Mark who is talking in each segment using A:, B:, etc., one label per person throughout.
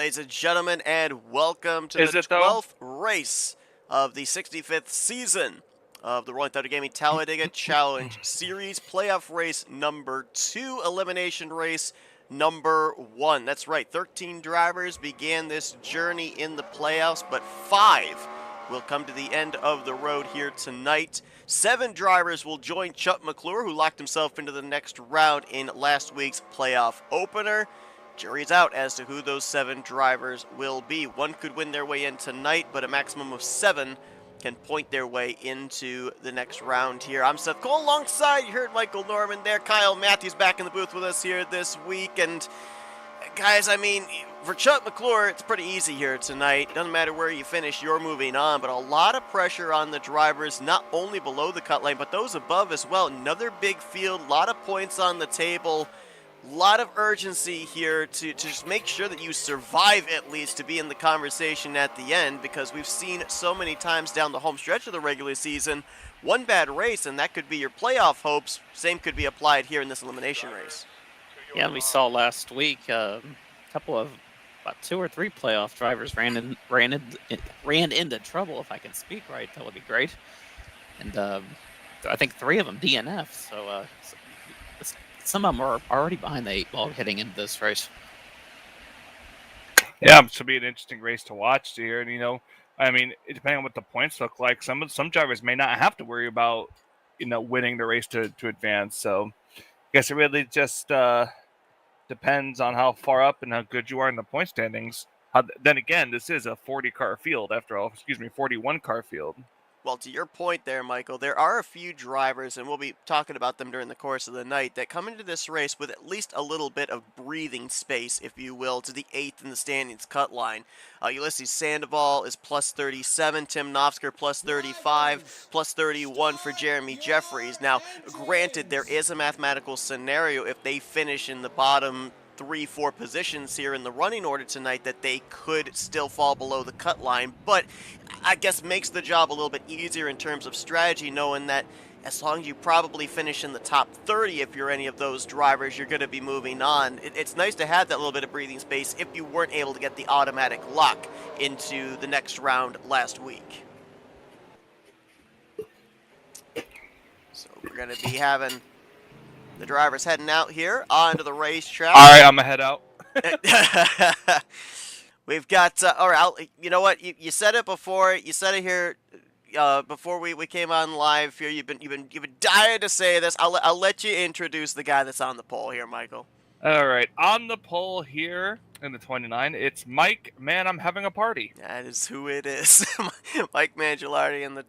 A: ladies and gentlemen, and welcome to
B: Is
A: the
B: it though?
A: 12th race of the 65th season of the Rolling Thunder Gaming Talladega Challenge Series, playoff race number 2, elimination race number 1. That's right, 13 drivers began this journey in the playoffs, but 5 will come to the end of the road here tonight. 7 drivers will join Chuck McClure, who locked himself into the next round in last week's playoff opener. Jury's out as to who those 7 drivers will be. One could win their way in tonight, but a maximum of 7 can point their way into the next round here. I'm Seth Cole alongside, you heard Michael Norman there. Kyle Matthews back in the booth with us here this week. And guys, I mean, for Chuck McClure, it's pretty easy here tonight. Doesn't matter where you finish, you're moving on. But a lot of pressure on the drivers, not only below the cut line, but those above as well. Another big field, a lot of points on the table. A lot of urgency here to just make sure that you survive at least to be in the conversation at the end, because we've seen so many times down the home stretch of the regular season, one bad race and that could be your playoff hopes. Same could be applied here in this elimination race.
C: Yeah, we saw last week a couple of about 2 or 3 playoff drivers ran into trouble. If I can speak right, that would be great. And I think 3 of them DNF. So some of them are already behind the 8 ball heading into this race.
B: Yeah, it should be an interesting race to watch here. And I mean, depending on what the points look like, some drivers may not have to worry about winning the race to advance. So I guess it really just depends on how far up and how good you are in the point standings. Then again, this is a 40-car field after all. 41-car field.
A: Well, to your point there, Michael, there are a few drivers, and we'll be talking about them during the course of the night, that come into this race with at least a little bit of breathing space, if you will, to the 8th in the standings cut line. Ulysses Sandoval is plus 37, Tim Nofsker plus 35, plus 31 for Jeremy Jeffries. Now, granted, there is a mathematical scenario if they finish in the bottom 3-4 positions here in the running order tonight that they could still fall below the cut line, but I guess makes the job a little bit easier in terms of strategy, knowing that as long as you probably finish in the top 30, if you're any of those drivers, you're going to be moving on. It's nice to have that little bit of breathing space if you weren't able to get the automatic lock into the next round last week. So we're going to be having the drivers heading out here onto the racetrack.
B: All right, I'm going to head out.
A: We've got, all right, you know what? You said it before. You said it here before we came on live here. You've been dying to say this. I'll let you introduce the guy that's on the pole here, Michael.
B: All right, on the pole here in the 29, it's Mike. Man, I'm having a party.
A: That is who it is. Mike Mangialardi in the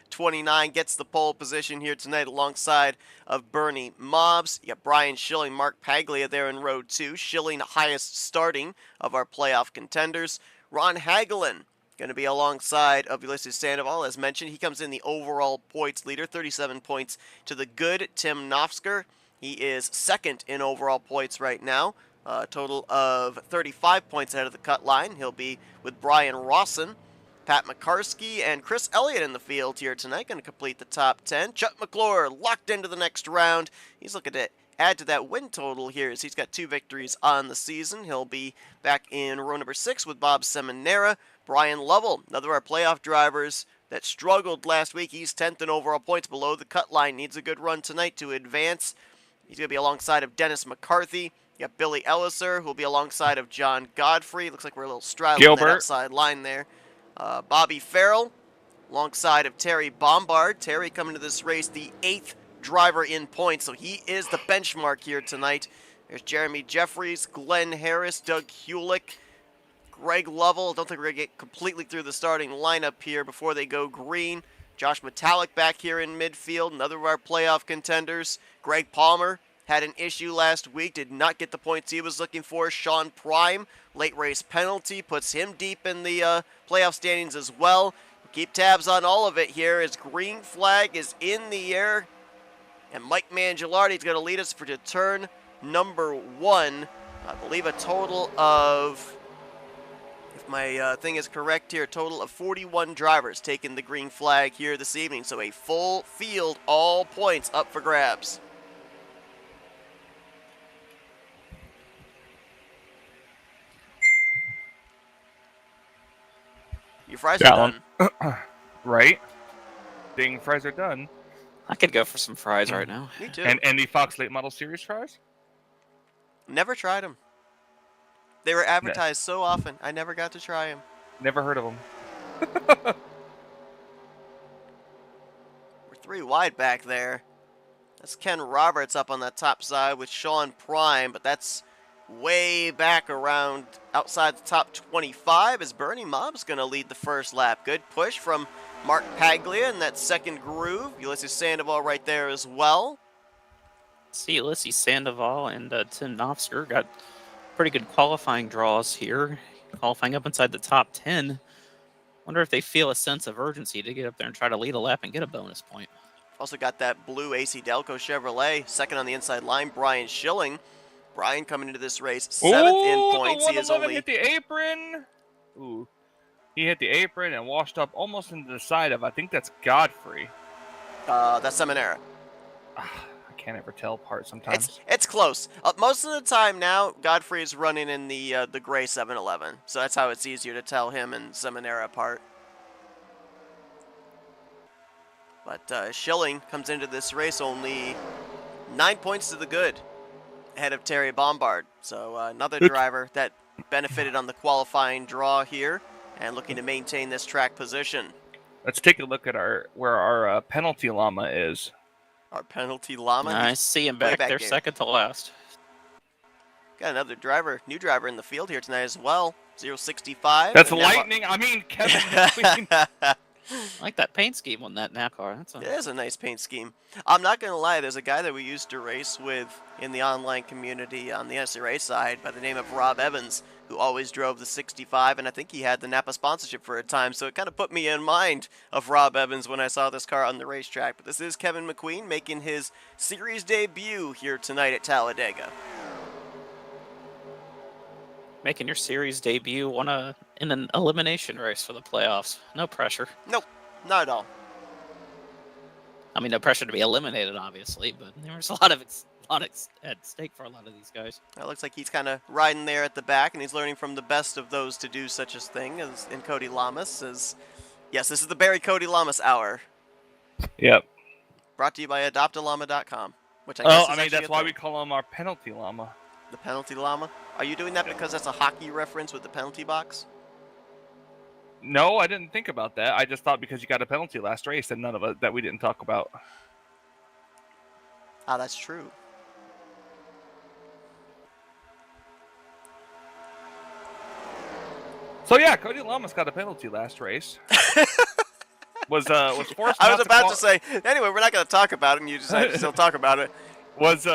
A: 29 gets the pole position here tonight alongside of Bernie Mobbs. You got Brian Schilling, Mark Paglia there in row 2. Schilling, highest starting of our playoff contenders. Ron Hagelin going to be alongside of Ulysses Sandoval. As mentioned, he comes in the overall points leader, 37 points to the good Tim Nofsker. He is second in overall points right now. A total of 35 points ahead of the cut line. He'll be with Brian Rawson, Pat McCarsky, and Chris Elliott in the field here tonight. Going to complete the top 10. Chuck McClure locked into the next round. He's looking to add to that win total here as he's got 2 victories on the season. He'll be back in row number 6 with Bob Seminara. Brian Lovell, another of our playoff drivers that struggled last week. He's 10th in overall points below the cut line. Needs a good run tonight to advance. He's going to be alongside of Dennis McCarthy. You got Billy Elliser, who will be alongside of John Godfrey. Looks like we're a little straddling that outside line there. Bobby Farrell, alongside of Terry Bombard. Terry coming to this race, the 8th driver in points, so he is the benchmark here tonight. There's Jeremy Jeffries, Glenn Harris, Doug Hewlick, Greg Lovell. Don't think we're going to get completely through the starting lineup here before they go green. Josh Metallic back here in midfield, another of our playoff contenders. Greg Palmer had an issue last week, did not get the points he was looking for. Sean Prime, late race penalty, puts him deep in the playoff standings as well. Keep tabs on all of it here as green flag is in the air. And Mike Mangialardi is going to lead us to turn number 1. I believe a total of, if my thing is correct here, a total of 41 drivers taking the green flag here this evening. So a full field, all points up for grabs. Your fries
B: That
A: are
B: one.
A: done.
B: Right? Dang, fries are done.
C: I could go for some fries right now.
A: Me too.
B: And Andy Fox Late Model Series fries?
A: Never tried them. They were
B: Ne-
A: advertised so often, I never got to try them.
B: Never heard of them.
A: We're 3 wide back there. That's Ken Roberts up on that top side with Sean Prime, but that's way back around outside the top 25 as Bernie Mob's going to lead the first lap. Good push from Mark Paglia in that second groove. Ulysses Sandoval right there as well.
C: See, Ulysses Sandoval and Tim Knopfsker got pretty good qualifying draws here, qualifying up inside the top 10. Wonder if they feel a sense of urgency to get up there and try to lead a lap and get a bonus point.
A: Also got that blue AC Delco Chevrolet, second on the inside line, Brian Schilling. Brian coming into this race, 7th in points.
B: The
A: He is
B: 111
A: only
B: hit the apron. Ooh. He hit the apron and washed up almost into the side of, I think that's Godfrey.
A: that's Seminara.
B: I can't ever tell apart sometimes.
A: It's close. Most of the time now, Godfrey is running in the gray 711, so that's how it's easier to tell him and Seminara apart. But Schilling comes into this race only 9 points to the good, ahead of Terry Bombard. So another driver that benefited on the qualifying draw here, and looking to maintain this track position.
B: Let's take a look at where our penalty llama is.
A: Our penalty llama.
C: I see him back there,
A: there.
C: second to last.
A: Got another driver, new driver in the field here tonight as well. 065.
B: That's lightning. I mean, Kevin McQueen.
C: I like that paint scheme on that NASCAR.
A: It is a nice paint scheme. I'm not going to lie, there's a guy that we used to race with in the online community on the NSRA side by the name of Rob Evans, who always drove the 65, and I think he had the Napa sponsorship for a time, so it kind of put me in mind of Rob Evans when I saw this car on the racetrack. But this is Kevin McQueen making his series debut here tonight at Talladega.
C: Making your series debut in an elimination race for the playoffs. No pressure.
A: Nope, not at all.
C: I mean, no pressure to be eliminated, obviously, but there's a lot at stake for a lot of these guys.
A: It looks like he's kind of riding there at the back, and he's learning from the best of those to do such a thing as in Cody Lamas. Yes, this is the Barry Cody Lamas Hour.
B: Yep.
A: Brought to you by AdoptALlama.com, which I guess is actually
B: that's
A: a
B: why
A: thing.
B: we call him our penalty llama.
A: The penalty llama? Are you doing that because that's a hockey reference with the penalty box?
B: No, I didn't think about that. I just thought because you got a penalty last race and none of it that we didn't talk about.
A: Ah, that's true.
B: So yeah, Cody Lamas got a penalty last race. was forced.
A: I was about to say. Anyway, we're not going to talk about it, and you decided to still talk about it.
B: Was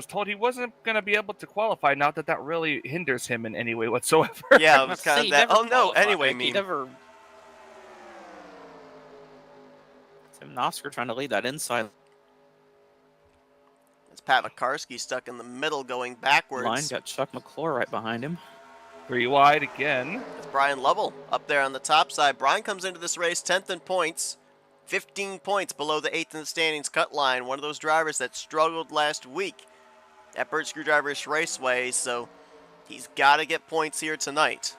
B: told he wasn't going to be able to qualify. Not that really hinders him in any way whatsoever.
A: Yeah, it was kind of that. Oh no! Anyway,
C: Tim Knopfsker trying to lead that inside
A: it's Pat McCarsky stuck in the middle, going backwards.
C: line. Got Chuck McClure right behind him.
B: 3 wide again.
A: It's Brian Lovell up there on the top side. Brian comes into this race 10th in points, 15 points below the 8th in the standings cut line. One of those drivers that struggled last week at Burt Screwdrivers Raceway, so he's got to get points here tonight.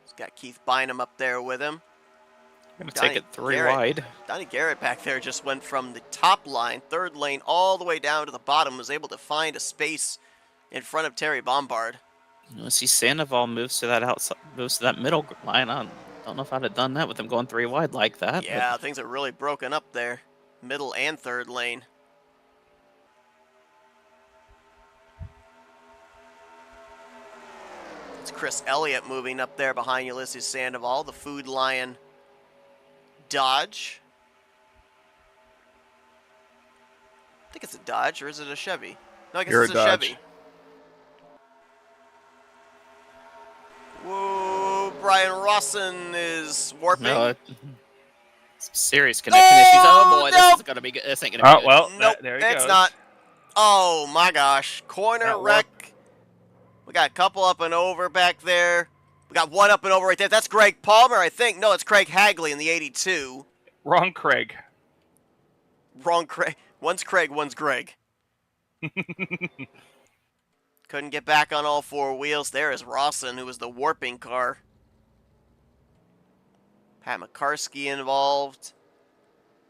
A: He's got Keith Bynum up there with him.
C: Going to take it 3 wide.
A: Donnie Garrett back there just went from the top line, third lane, all the way down to the bottom, was able to find a space in front of Terry Bombard.
C: You see Sandoval moves to that outside, moves to that middle line. I don't know if I'd have done that with him going 3 wide like that.
A: Yeah, things are really broken up there, middle and third lane. It's Chris Elliott moving up there behind Ulysses Sandoval, the Food Lion Dodge. I think it's a Dodge, or is it a Chevy? No, I guess it's a Chevy. Whoa, Brian Rawson is warping.
C: No, some serious connection issues. Oh boy,
A: nope.
C: this is gonna be good. This ain't gonna be good.
B: Well,
A: Nope,
B: there he goes.
A: it's not. Oh my gosh, corner
B: That
A: wreck. We got a couple up and over back there. We got one up and over right there. That's Greg Palmer, I think. No, it's Craig Hagley in the 82.
B: Wrong Craig.
A: Wrong Craig. One's Craig, one's Greg. Couldn't get back on all four wheels. There is Rawson, who was the warping car. Pat McCarsky involved.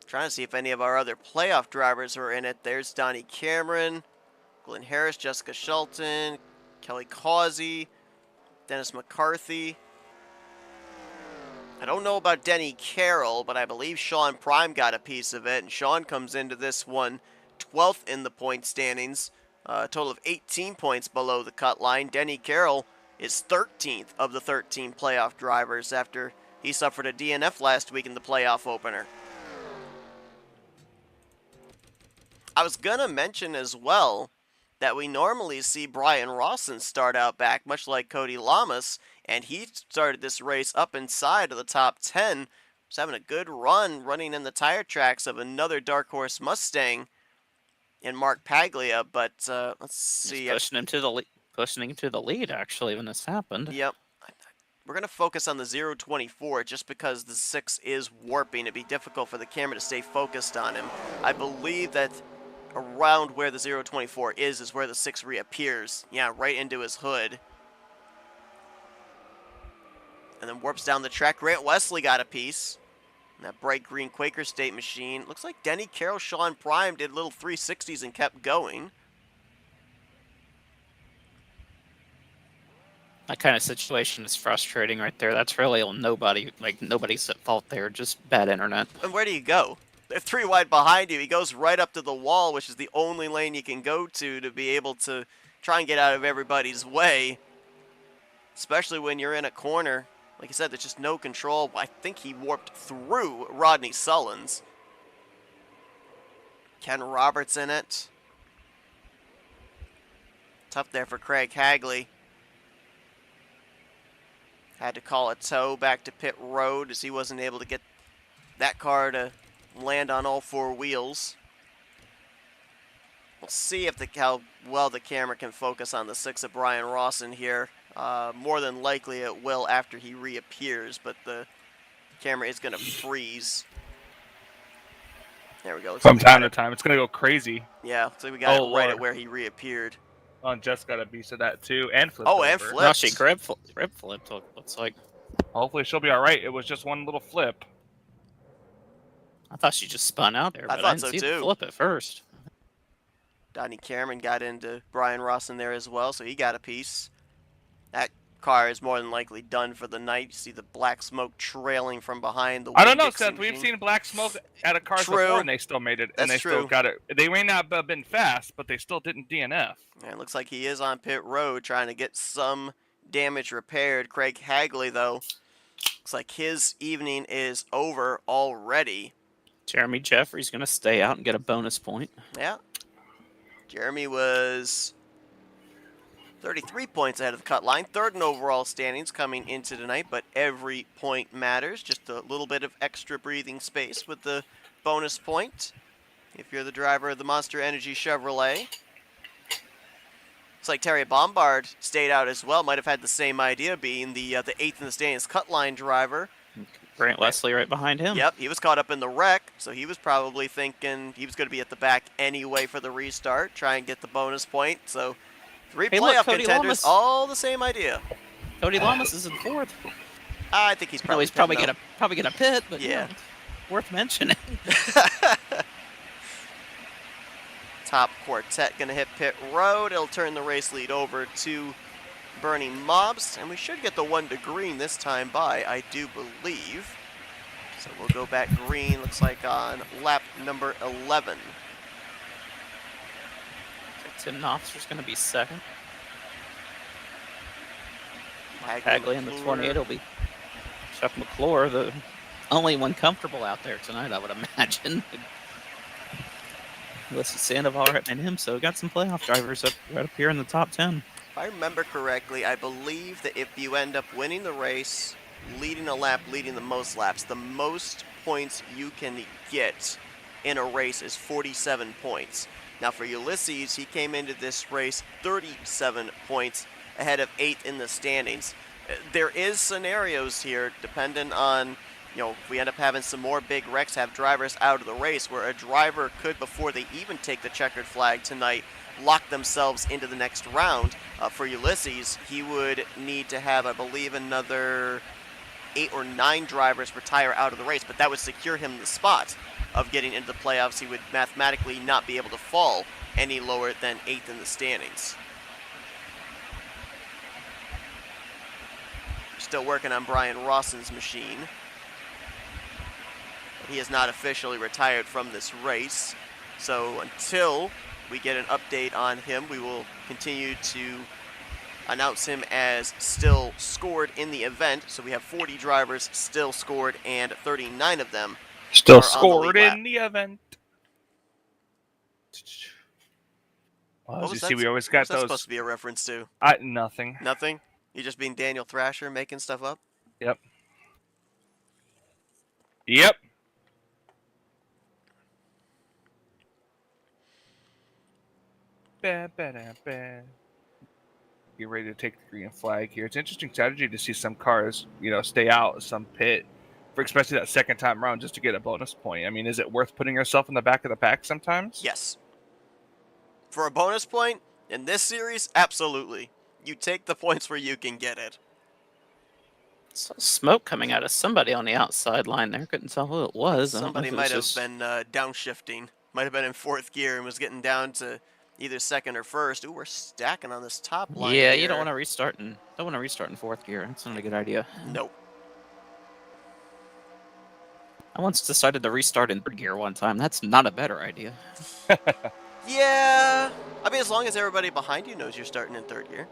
A: Trying to see if any of our other playoff drivers are in it. There's Donnie Cameron, Glenn Harris, Jessica Shelton, Kelly Causey, Dennis McCarthy. I don't know about Denny Carroll, but I believe Sean Prime got a piece of it. And Sean comes into this one 12th in the point standings. A total of 18 points below the cut line. Denny Carroll is 13th of the 13 playoff drivers after he suffered a DNF last week in the playoff opener. I was going to mention as well that we normally see Brian Rawson start out back, much like Cody Lamas, and he started this race up inside of the top 10. He's having a good run, running in the tire tracks of another Dark Horse Mustang in Mark Paglia, but let's see.
C: Pushing him to the lead, actually, when this happened.
A: Yep. We're going to focus on the 024 just because the 6 is warping. It'd be difficult for the camera to stay focused on him. I believe that around where the 024 is where the 6 reappears. Yeah, right into his hood. And then warps down the track. Grant Wesley got a piece. And that bright green Quaker State machine. Looks like Denny Carroll, Sean Prime did little 360s and kept going.
C: That kind of situation is frustrating right there. That's really nobody's at fault there, just bad internet.
A: And where do you go? They're 3 wide behind you. He goes right up to the wall, which is the only lane you can go to be able to try and get out of everybody's way. Especially when you're in a corner. Like I said, there's just no control. I think he warped through Rodney Sullins. Ken Roberts in it. Tough there for Craig Hagley. Had to call a tow back to pit road as he wasn't able to get that car to land on all 4 wheels. We'll see if how well the camera can focus on the 6 of Brian Rawson here. More than likely it will after he reappears, but the camera is going to freeze. There we go.
B: From time to time, it's going to go crazy.
A: Yeah, so we got it right
B: Lord.
A: at where he reappeared.
B: Oh, and Jess got a piece of that too, and flipped
A: Oh,
B: over.
A: and flipped.
C: No, she grip flipped, looks like.
B: Hopefully she'll be all right. It was just one little flip.
C: I thought she just spun out there,
A: I
C: but
A: thought
C: didn't
A: so
C: see
A: too.
C: the flip at first.
A: Donnie Cameron got into Brian Rawson there as well, so he got a piece. That car is more than likely done for the night. You see the black smoke trailing from behind the
B: I don't know,
A: Winn-Dixie
B: Seth. We've
A: machine.
B: seen black smoke at a car
A: True.
B: before, and they still made it. And
A: That's
B: they still
A: true.
B: got it. They may not have been fast, but they still didn't DNF.
A: And it looks like he is on pit road trying to get some damage repaired. Craig Hagley, though, looks like his evening is over already.
C: Jeremy Jeffrey's going to stay out and get a bonus point.
A: Yeah. Jeremy was 33 points ahead of the cut line. 3rd in overall standings coming into tonight, but every point matters. Just a little bit of extra breathing space with the bonus point if you're the driver of the Monster Energy Chevrolet. Looks like Terry Bombard stayed out as well. Might have had the same idea, being the 8th in the standings cut line driver.
C: Grant Wesley right behind him.
A: Yep, he was caught up in the wreck, so he was probably thinking he was going to be at the back anyway for the restart, try and get the bonus point. So 3
C: Hey, look,
A: playoff
C: Cody
A: contenders,
C: Lamas.
A: all the same idea.
C: Cody Lamas is in 4th.
A: I think he's
C: No,
A: probably
C: he's probably
A: pitting
C: gonna pit, but
A: Yeah.
C: worth mentioning.
A: up. Top quartet going to hit pit road. It'll turn the race lead over to Bernie Mobbs, and we should get the 1 to green this time by, I do believe. So we'll go back green, looks like on lap number 11.
C: Tim Knopfler's going to be 2nd.
A: Hagley
C: Hagley in the
A: McClure.
C: 28 will be Chuck McClure, the only one comfortable out there tonight, I would imagine. Alyssa Sandoval right behind him, so got some playoff drivers right up here in the top 10.
A: If I remember correctly, I believe that if you end up winning the race, leading a lap, leading the most laps, the most points you can get in a race is 47 points. Now for Ulysses, he came into this race 37 points ahead of 8th in the standings. There is scenarios here, depending on, if we end up having some more big wrecks, have drivers out of the race, where a driver could, before they even take the checkered flag tonight, lock themselves into the next round. For Ulysses, he would need to have, I believe, another 8 or 9 drivers retire out of the race, but that would secure him the spot of getting into the playoffs. He would mathematically not be able to fall any lower than 8th in the standings. Still working on Brian Rawson's machine. He is not officially retired from this race, so until we get an update on him, we will continue to announce him as still scored in the event. So we have 40 drivers still scored, and 39 of them
B: still
A: are
B: scored
A: on the
B: in the event. Well, as you see, we always got
A: those. What's that supposed to be a reference to?
B: Nothing.
A: Nothing? You just being Daniel Thrasher making stuff up?
B: Yep. Yep. Get ready to take the green flag here. It's an interesting strategy to see some cars, stay out, some pit, for especially that second time around, just to get a bonus point. I mean, is it worth putting yourself in the back of the pack sometimes?
A: Yes. For a bonus point, in this series, absolutely. You take the points where you can get it.
C: Saw smoke coming out of somebody on the outside line there. Couldn't tell who it was.
A: Somebody might have been downshifting. Might have been in 4th gear and was getting down to either 2nd or 1st. Ooh, we're stacking on this top line.
C: Yeah,
A: here.
C: you don't want to restart in 4th gear. That's not a good idea.
A: Nope.
C: I once decided to restart in 3rd gear one time. That's not a better idea.
A: Yeah. I mean, as long as everybody behind you knows you're starting in 3rd gear.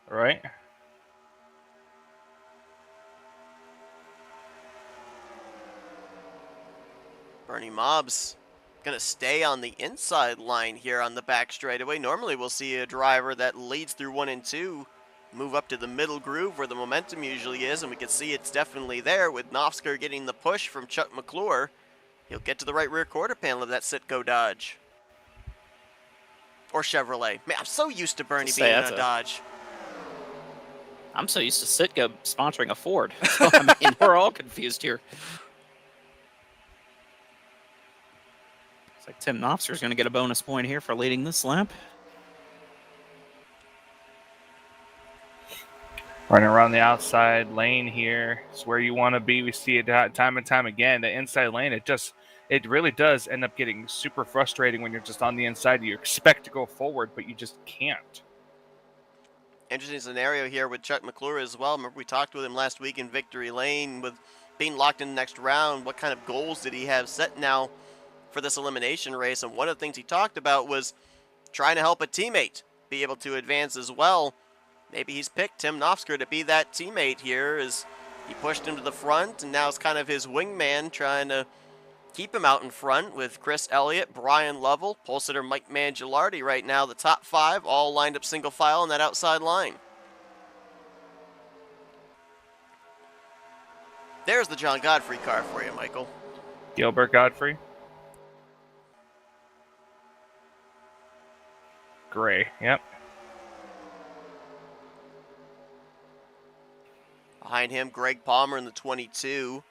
B: Right.
A: Bernie Mobs going to stay on the inside line here on the back straightaway. Normally we'll see a driver that leads through 1 and 2 move up to the middle groove where the momentum usually is, and we can see it's definitely there with Nofsker getting the push from Chuck McClure. He'll get to the right rear quarter panel of that Citgo Dodge. Or Chevrolet. Man, I'm so used to Bernie being in a Dodge.
C: I'm so used to Citgo sponsoring a Ford. So, I mean, we're all confused here. Looks like Tim Nofsker's going to get a bonus point here for leading this lap.
B: Running around the outside lane here. It's where you want to be. We see it time and time again. The inside lane, it really does end up getting super frustrating when you're just on the inside. You expect to go forward, but you just can't.
A: Interesting scenario here with Chuck McClure as well. Remember we talked with him last week in Victory Lane with being locked in the next round. What kind of goals did he have set now for this elimination race? And one of the things he talked about was trying to help a teammate be able to advance as well. Maybe he's picked Tim Nofsker to be that teammate here as he pushed him to the front, and now it's kind of his wingman trying to keep him out in front with Chris Elliott, Brian Lovell, pole sitter Mike Mangialardi right now. The top 5 all lined up single file on that outside line. There's the John Godfrey car for you, Michael.
B: Gilbert Godfrey. Gray, yep.
A: Behind him, Greg Palmer in the 22.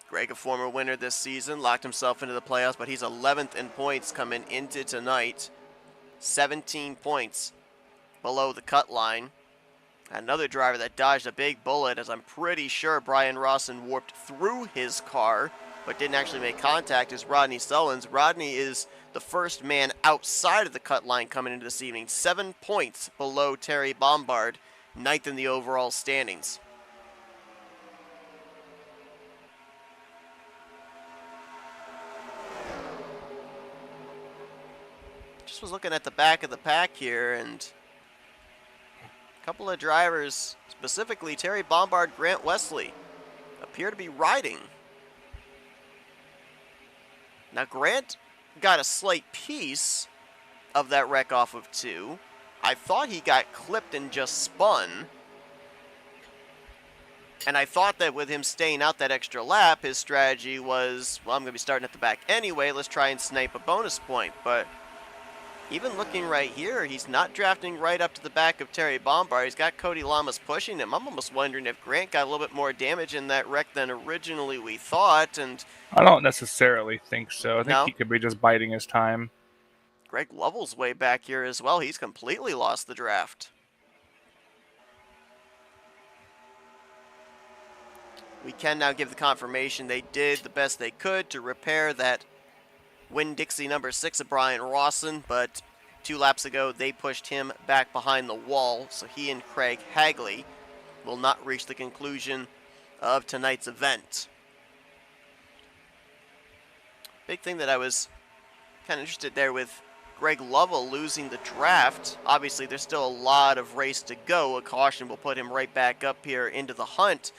A: Greg, a former winner this season, locked himself into the playoffs, but he's 11th in points coming into tonight. 17 points below the cut line. Another driver that dodged a big bullet, as I'm pretty sure Brian Rawson warped through his car, but didn't actually make contact, is Rodney Sullins. Rodney is the first man outside of the cut line coming into this evening. 7 points below Terry Bombard, 9th in the overall standings. Just was looking at the back of the pack here, and a couple of drivers, specifically Terry Bombard, Grant Wesley, appear to be riding. Now Grant got a slight piece of that wreck off of 2. I thought he got clipped and just spun. And I thought that with him staying out that extra lap, his strategy was, well, I'm going to be starting at the back anyway. Let's try and snipe a bonus point. But even looking right here, he's not drafting right up to the back of Terry Bombard. He's got Cody Lamas pushing him. I'm almost wondering if Grant got a little bit more damage in that wreck than originally we thought. And
B: I don't necessarily think so. I think
A: No?
B: he could be just biding his time.
A: Greg Lovell's way back here as well. He's completely lost the draft. We can now give the confirmation they did the best they could to repair that Winn-Dixie number 6 of Brian Rawson, but 2 laps ago they pushed him back behind the wall, so he and Craig Hagley will not reach the conclusion of tonight's event. Big thing that I was kind of interested there with Greg Lovell losing the draft. Obviously, there's still a lot of race to go. A caution will put him right back up here into the hunt.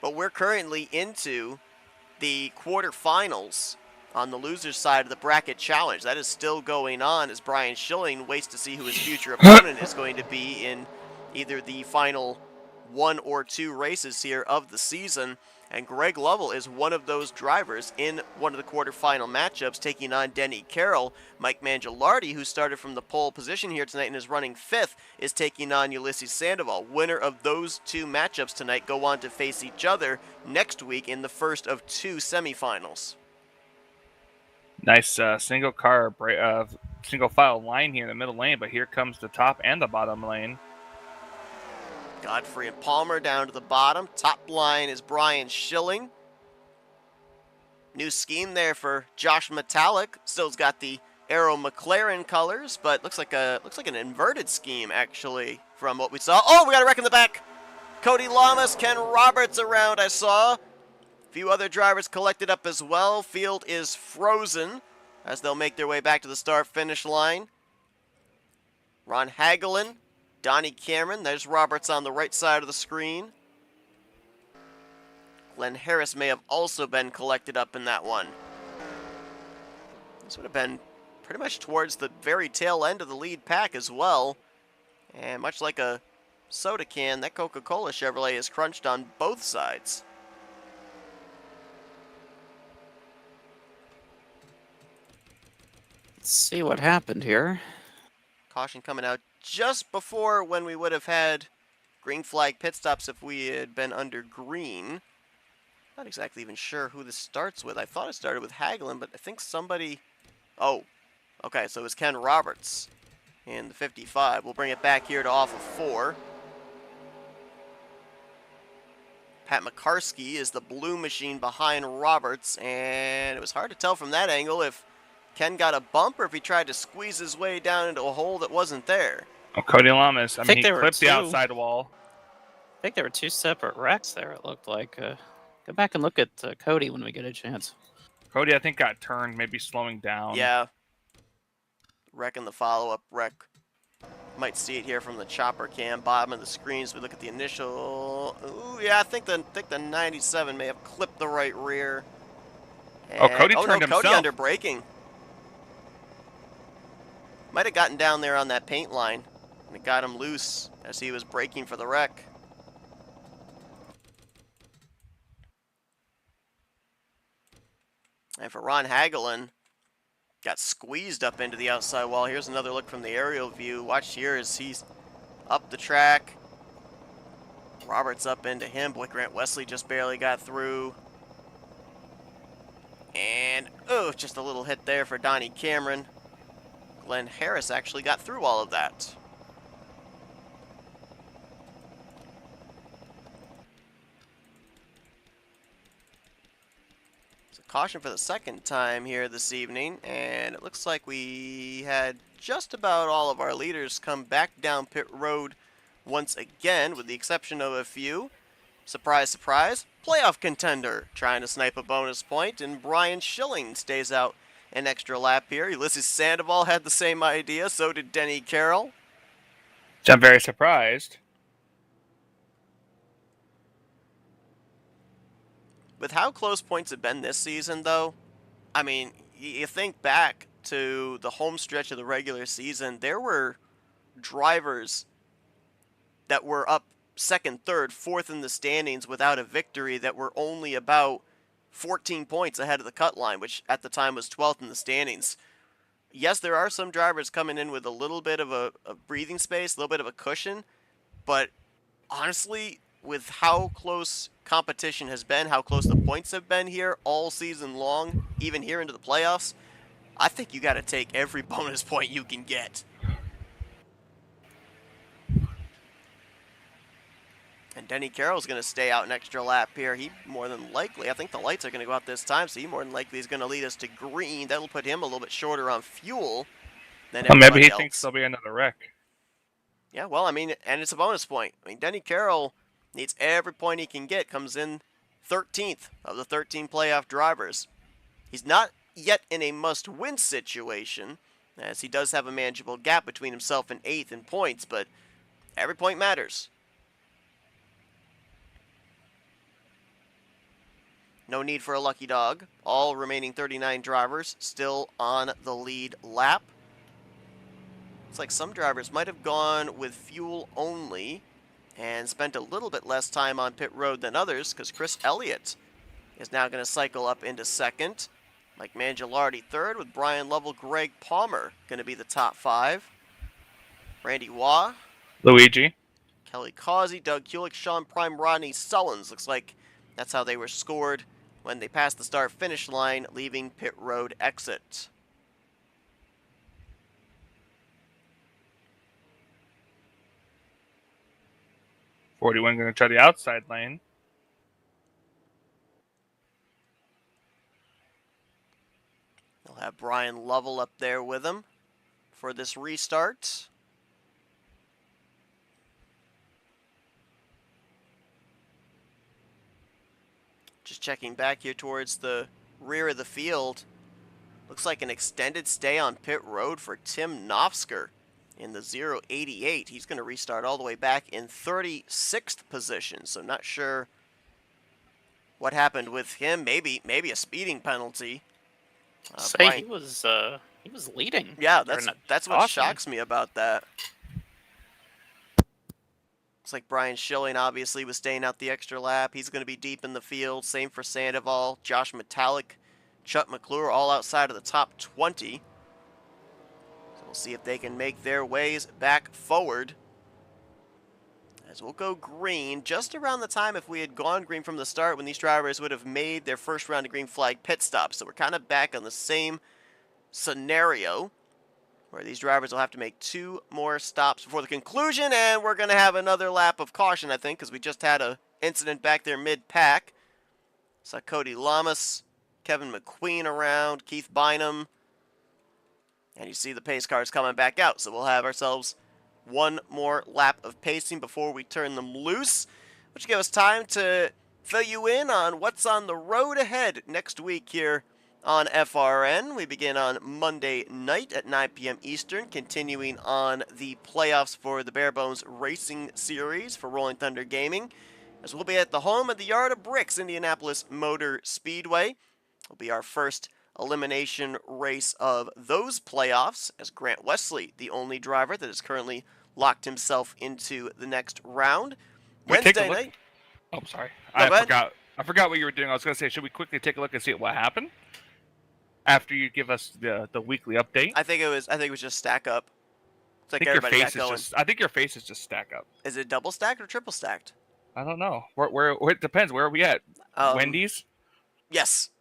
A: But we're currently into the quarterfinals on the loser's side of the bracket challenge. That is still going on as Brian Schilling waits to see who his future opponent is going to be in either the final 1 or 2 races here of the season. And Greg Lovell is one of those drivers in one of the quarterfinal matchups, taking on Denny Carroll. Mike Mangialardi, who started from the pole position here tonight and is running 5th, is taking on Ulysses Sandoval. Winner of those 2 matchups tonight go on to face each other next week in the first of 2 semifinals.
B: Nice single file line here in the middle lane, but here comes the top and the bottom lane.
A: Godfrey and Palmer down to the bottom. Top line is Brian Schilling. New scheme there for Josh Metallic. Still's got the Aero McLaren colors, but looks like an inverted scheme actually from what we saw. Oh, we got a wreck in the back. Cody Lamas, Ken Roberts around, I saw. A few other drivers collected up as well. Field is frozen as they'll make their way back to the start-finish line. Ron Hagelin, Donnie Cameron, there's Roberts on the right side of the screen. Glenn Harris may have also been collected up in that one. This would have been pretty much towards the very tail end of the lead pack as well. And much like a soda can, that Coca-Cola Chevrolet is crunched on both sides.
C: Let's see what happened here.
A: Caution coming out just before when we would have had green flag pit stops if we had been under green. Not exactly even sure who this starts with. I thought it started with Hagelin, but I think somebody... Oh, okay, so it was Ken Roberts in the 55. We'll bring it back here to off of 4. Pat McCarsky is the blue machine behind Roberts, and it was hard to tell from that angle if Ken got a bump or if he tried to squeeze his way down into a hole that wasn't there.
B: Oh, Cody Lamas. I mean, he
C: there were
B: clipped the
C: 2.
B: outside wall.
C: I think there were 2 separate wrecks there, it looked like. Go back and look at Cody when we get a chance.
B: Cody, I think, got turned, maybe slowing down.
A: Yeah. Wrecking the follow-up wreck. Might see it here from the chopper cam, bottom of the screen as we look at the initial. Ooh, yeah, I think the 97 may have clipped the right rear. And,
B: oh, Cody turned
A: no,
B: himself.
A: Cody under braking. Might have gotten down there on that paint line, and it got him loose as he was braking for the wreck. And for Ron Hagelin, got squeezed up into the outside wall. Here's another look from the aerial view. Watch here as he's up the track. Roberts up into him. Boy, Grant Wesley just barely got through. And, oh, just a little hit there for Donnie Cameron. Glenn Harris actually got through all of that. So caution for the second time here this evening, and it looks like we had just about all of our leaders come back down pit road once again, with the exception of a few. Surprise, surprise, playoff contender trying to snipe a bonus point, and Brian Schilling stays out an extra lap here. Ulysses Sandoval had the same idea, so did Denny Carroll.
B: I'm very surprised.
A: With how close points have been this season, though, I mean, you think back to the home stretch of the regular season, there were drivers that were up second, third, fourth in the standings without a victory that were only about 14 points ahead of the cut line, which at the time was 12th in the standings. Yes, there are some drivers coming in with a little bit of a breathing space, a little bit of a cushion, but honestly, with how close competition has been, how close the points have been here all season long, even here into the playoffs, I think you got to take every bonus point you can get. And Denny Carroll's going to stay out an extra lap here. He more than likely, I think the lights are going to go out this time, so he more than likely is going to lead us to green. That'll put him a little bit shorter on fuel than
B: Well, maybe
A: everybody
B: he
A: else.
B: thinks there'll be another wreck.
A: Yeah, well, I mean, and it's a bonus point. I mean, Denny Carroll needs every point he can get. Comes in 13th of the 13 playoff drivers. He's not yet in a must-win situation, as he does have a manageable gap between himself and 8th in points, but every point matters. No need for a lucky dog. All remaining 39 drivers still on the lead lap. It's like some drivers might have gone with fuel only and spent a little bit less time on pit road than others, because Chris Elliott is now going to cycle up into second. Mike Mangialardi third, with Brian Lovell, Greg Palmer going to be the top 5. Randy Waugh,
B: Luigi.
A: Kelly Causey, Doug Kulik, Sean Prime, Rodney Sullins. Looks like that's how they were scored when they passed the start-finish line, leaving pit road exit.
B: $41 going to try the outside lane.
A: They'll have Brian Lovell up there with him for this restart. Just checking back here towards the rear of the field. Looks like an extended stay on pit road for Tim Nofsker in the 088. He's going to restart all the way back in 36th position, so not sure what happened with him. Maybe a speeding penalty.
C: He was leading.
A: Yeah, that's what
C: awesome.
A: shocks me about that. Looks like Brian Schilling obviously was staying out the extra lap. He's going to be deep in the field. Same for Sandoval, Josh Metallic, Chuck McClure, all outside of the top 20. So we'll see if they can make their ways back forward. As we'll go green just around the time if we had gone green from the start, when these drivers would have made their first round of green flag pit stops. So we're kind of back on the same scenario, where these drivers will have to make 2 more stops before the conclusion, and we're going to have another lap of caution, I think, because we just had an incident back there mid-pack. Saw Cody Lamas, Kevin McQueen around, Keith Bynum, and you see the pace cars coming back out, so we'll have ourselves 1 more lap of pacing before we turn them loose, which give us time to fill you in on what's on the road ahead next week here on FRN. We begin on Monday night at 9 p.m. Eastern, continuing on the playoffs for the Bare Bones Racing Series for Rolling Thunder Gaming, as we'll be at the home of the Yard of Bricks, Indianapolis Motor Speedway. It'll be our first elimination race of those playoffs, as Grant Wesley, the only driver that has currently locked himself into the next round. Wednesday night.
B: Oh, sorry.
A: No,
B: I forgot what you were doing. I was going to say, should we quickly take a look and see what happened after you give us the weekly update?
A: I think it was just stack up. It's like everybody got going.
B: I think your face is just stack up.
A: Is it double stacked or triple stacked?
B: I don't know. Where it depends. Where are we at? Wendy's?
A: Yes.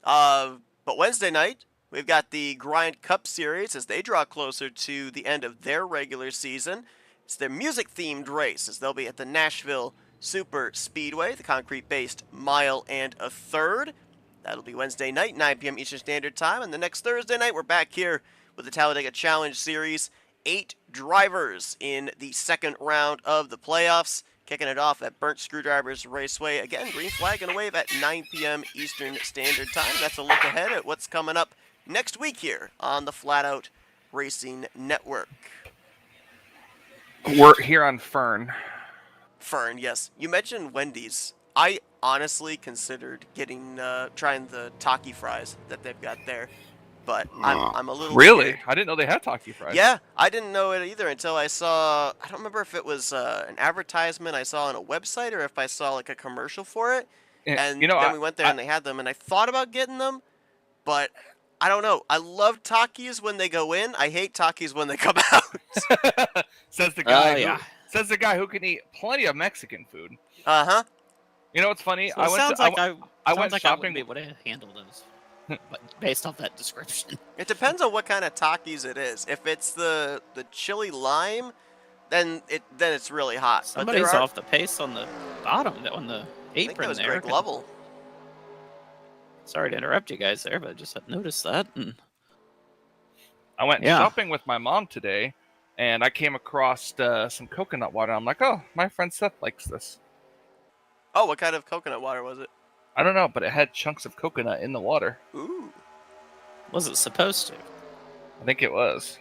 A: But Wednesday night, we've got the Grind Cup Series as they draw closer to the end of their regular season. It's their music-themed race, as they'll be at the Nashville Super Speedway, the concrete-based mile and a third. That'll be Wednesday night, 9 p.m. Eastern Standard Time. And the next Thursday night, we're back here with the Talladega Challenge Series. 8 drivers in the second round of the playoffs. Kicking it off at Burnt Screwdrivers Raceway. Again, green flag and a wave at 9 p.m. Eastern Standard Time. That's a look ahead at what's coming up next week here on the Flatout Racing Network.
B: We're here on Fern.
A: Fern, yes. You mentioned Wendy's. I honestly considered trying the Taki fries that they've got there, but I'm a little
B: Really?
A: scared.
B: I didn't know they had Taki fries.
A: Yeah, I didn't know it either until I saw, I don't remember if it was an advertisement I saw on a website or if I saw like a commercial for it. And then we went there and they had them, and I thought about getting them, but I don't know. I love Takis when they go in. I hate Takis when they come out.
B: Says the guy. Says the guy who can eat plenty of Mexican food.
A: Uh-huh.
B: You know what's funny?
C: So I went shopping.
B: I
C: be able to handle those. but based off that description.
A: It depends on what kind of Takis it is. If it's the chili lime, then it's really hot. But there
C: Somebody's
A: are.
C: off the pace on the bottom, on the
A: I think that
C: apron
A: was
C: there.
A: Greg Lovell.
C: Sorry to interrupt you guys there, but I just had noticed that. And
B: I went
C: Yeah.
B: shopping with my mom today, and I came across some coconut water. I'm like, oh, my friend Seth likes this.
A: Oh, what kind of coconut water was it?
B: I don't know, but it had chunks of coconut in the water.
A: Ooh.
C: was it supposed to?
B: I think it was.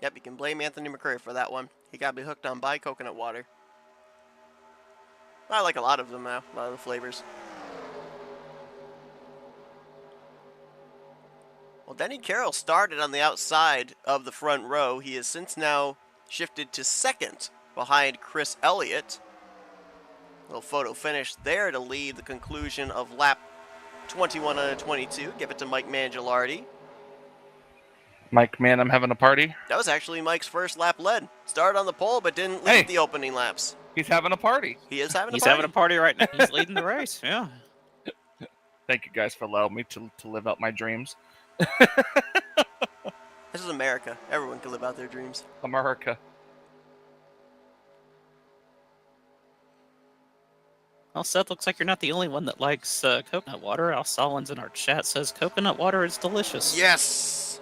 A: Yep, you can blame Anthony McCurry for that one. He got me hooked on by coconut water. I like a lot of them now, a lot of the flavors. Well, Denny Carroll started on the outside of the front row. He has since now shifted to second behind Chris Elliott. Little photo finish there to lead the conclusion of lap 21 out of 22. Give it to Mike Mangialardi.
B: Mike, man, I'm having a party.
A: That was actually Mike's first lap led. Started on the pole, but didn't lead the opening laps.
B: He's having a party.
A: He is having a
C: He's
A: party.
C: having a party right now. He's leading the race. Yeah.
B: Thank you guys for allowing me to live out my dreams.
A: This is America. Everyone can live out their dreams.
B: America.
C: Well, Seth, looks like you're not the only one that likes coconut water. Al Solins in our chat says coconut water is delicious.
A: Yes.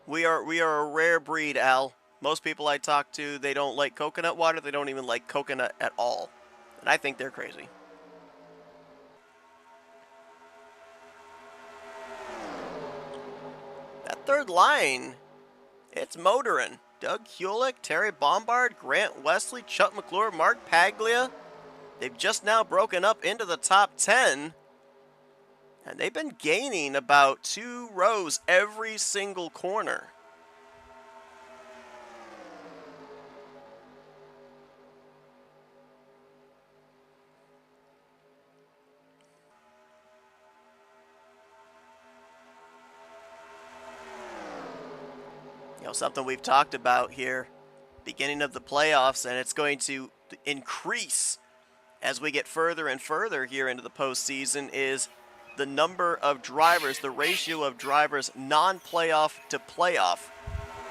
A: We are a rare breed, Al. Most people I talk to, they don't like coconut water. They don't even like coconut at all. And I think they're crazy. That third line, it's motoring. Doug Hewlick, Terry Bombard, Grant Wesley, Chuck McClure, Mark Paglia. They've just now broken up into the top 10. And they've been gaining about 2 rows every single corner. You know, something we've talked about here, beginning of the playoffs, and it's going to increase as we get further and further here into the postseason, is the number of drivers, the ratio of drivers non-playoff to playoff.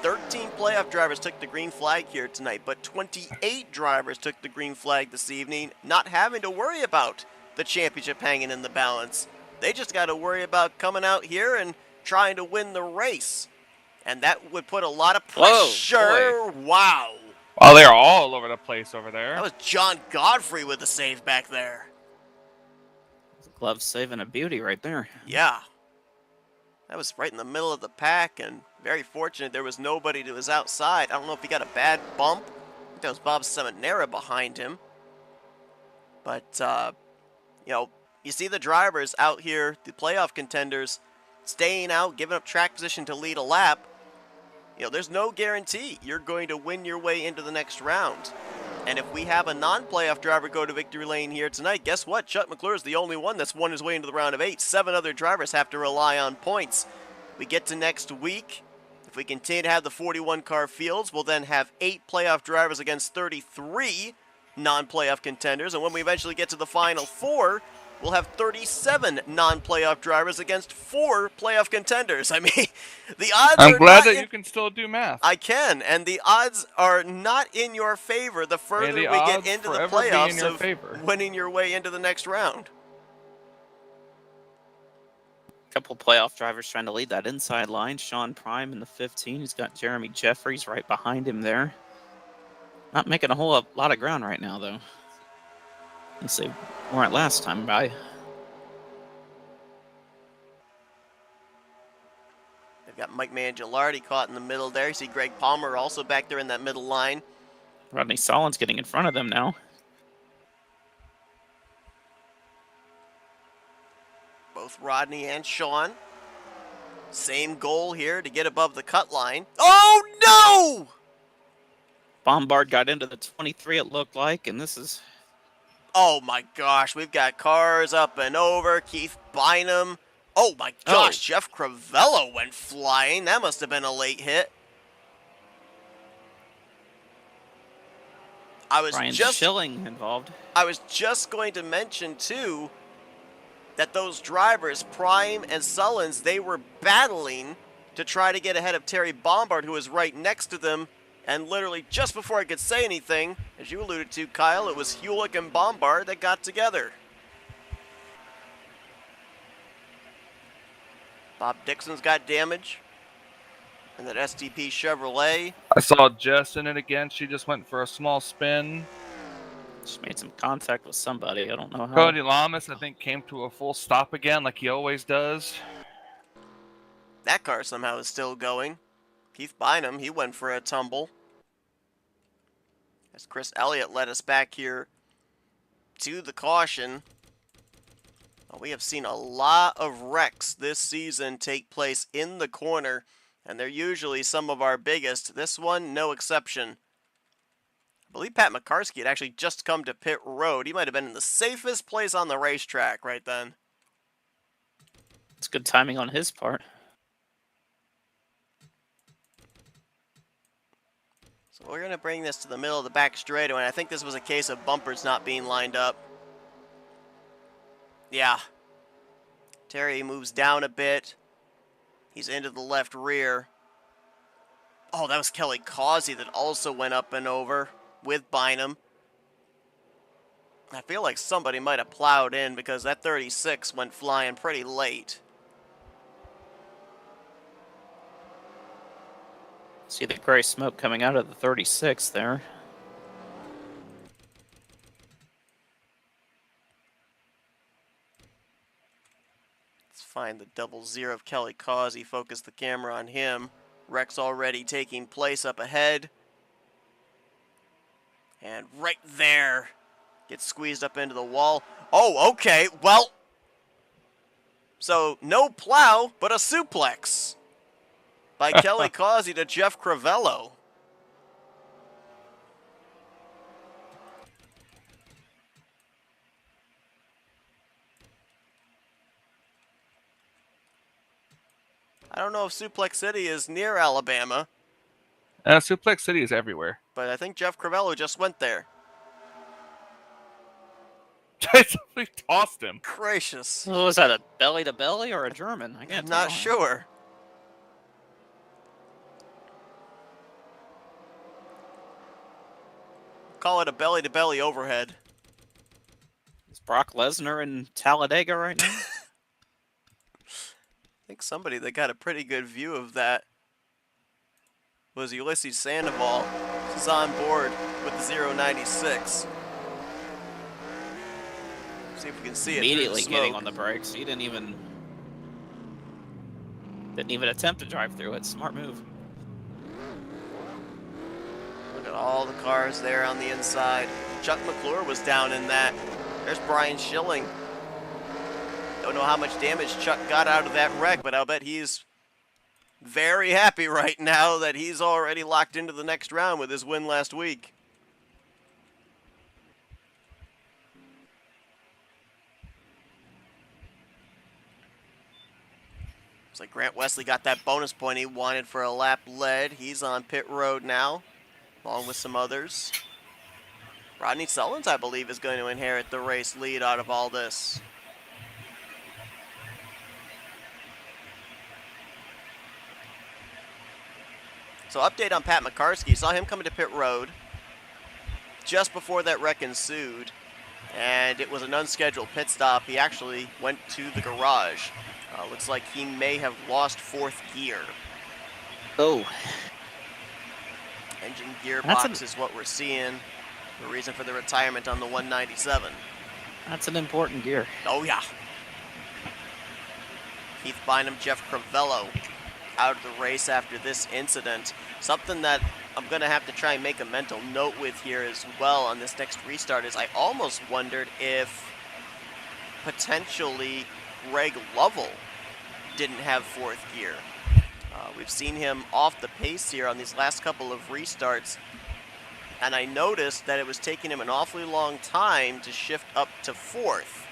A: 13 playoff drivers took the green flag here tonight, but 28 drivers took the green flag this evening, not having to worry about the championship hanging in the balance. They just got to worry about coming out here and trying to win the race. And that would put a lot of pressure.
B: Whoa,
A: wow.
B: Oh, they're all over the place over there.
A: That was John Godfrey with the save back there.
C: Glove saving a beauty right there.
A: Yeah. That was right in the middle of the pack, and very fortunate there was nobody to his outside. I don't know if he got a bad bump. I think that was Bob Seminara behind him. But, you know, you see the drivers out here, the playoff contenders, staying out, giving up track position to lead a lap. You know, there's no guarantee you're going to win your way into the next round. And if we have a non-playoff driver go to victory lane here tonight, guess what? Chuck McClure is the only one that's won his way into the round of 8. 7 other drivers have to rely on points. We get to next week. If we continue to have the 41-car fields, we'll then have 8 playoff drivers against 33 non-playoff contenders. And when we eventually get to the Final 4, we'll have 37 non-playoff drivers against 4 playoff contenders. I mean, the odds
B: I'm
A: are
B: glad
A: not
B: that you can still do math.
A: I can, and the odds are not in your favor the further we get into the playoffs of winning your way into the next round.
C: Couple playoff drivers trying to lead that inside line. Sean Prime in the 15. He's got Jeremy Jeffries right behind him there. Not making a whole lot of ground right now, though. Let's see, weren't last time by.
A: They've got Mike Mangialardi caught in the middle there. You see Greg Palmer also back there in that middle line.
C: Rodney Solins getting in front of them now.
A: Both Rodney and Sean. Same goal here to get above the cut line. Oh, no!
C: Bombard got into the 23, it looked like, and this is...
A: Oh, my gosh. We've got cars up and over. Keith Bynum. Oh, my gosh. Jeff Cravello went flying. That must have been a late hit.
C: Brian Schilling involved.
A: I was just going to mention, too, that those drivers, Prime and Sullins, they were battling to try to get ahead of Terry Bombard, who was right next to them. And literally just before I could say anything, as you alluded to, Kyle, it was Hewlick and Bombard that got together. Bob Dixon's got damage. And that STP Chevrolet.
B: I saw Jess in it again. She just went for a small spin.
C: She made some contact with somebody. I don't know how.
B: Cody Lamas, I think, came to a full stop again like he always does.
A: That car somehow is still going. Keith Bynum, he went for a tumble. As Chris Elliott led us back here to the caution. Well, we have seen a lot of wrecks this season take place in the corner, and they're usually some of our biggest. This one, no exception. I believe Pat McCarskey had actually just come to pit road. He might have been in the safest place on the racetrack right then.
C: It's good timing on his part.
A: So we're going to bring this to the middle of the back straightaway, and I think this was a case of bumpers not being lined up. Yeah. Terry moves down a bit. He's into the left rear. Oh, that was Kelly Causey that also went up and over with Bynum. I feel like somebody might have plowed in because that 36 went flying pretty late.
C: See the gray smoke coming out of the 36 there.
A: Let's find the 00 of Kelly Causey. Focus the camera on him. Wreck's already taking place up ahead. And right there, gets squeezed up into the wall. Oh, okay, well, so no plow, but a suplex by Kelly Causey to Jeff Crivello. I don't know if Suplex City is near Alabama.
B: Suplex City is everywhere.
A: But I think Jeff Crivello just went there.
B: We tossed him.
A: Gracious.
C: What was that, a belly-to-belly or a German? I can't
A: I'm not
C: tell.
A: sure. Call it a belly-to-belly overhead.
C: Is Brock Lesnar in Talladega right now?
A: I think somebody that got a pretty good view of that was Ulysses Sandoval. He's on board with the 096. See if we can see it.
C: Immediately getting on the brakes. He didn't even attempt to drive through it. Smart move.
A: Look at all the cars there on the inside. Chuck McClure was down in that. There's Brian Schilling. Don't know how much damage Chuck got out of that wreck, but I'll bet he's very happy right now that he's already locked into the next round with his win last week. Looks like Grant Wesley got that bonus point he wanted for a lap led. He's on pit road now, along with some others. Rodney Sullins, I believe, is going to inherit the race lead out of all this. So update on Pat McCarskey. Saw him coming to pit road just before that wreck ensued. And it was an unscheduled pit stop. He actually went to the garage. Looks like he may have lost fourth gear.
C: Oh.
A: Engine gearbox is what we're seeing. The reason for the retirement on the 197.
C: That's an important gear.
A: Oh, yeah. Keith Bynum, Jeff Crivello out of the race after this incident. Something that I'm going to have to try and make a mental note with here as well on this next restart is I almost wondered if potentially Greg Lovell didn't have fourth gear. We've seen him off the pace here on these last couple of restarts, and I noticed that it was taking him an awfully long time to shift up to fourth.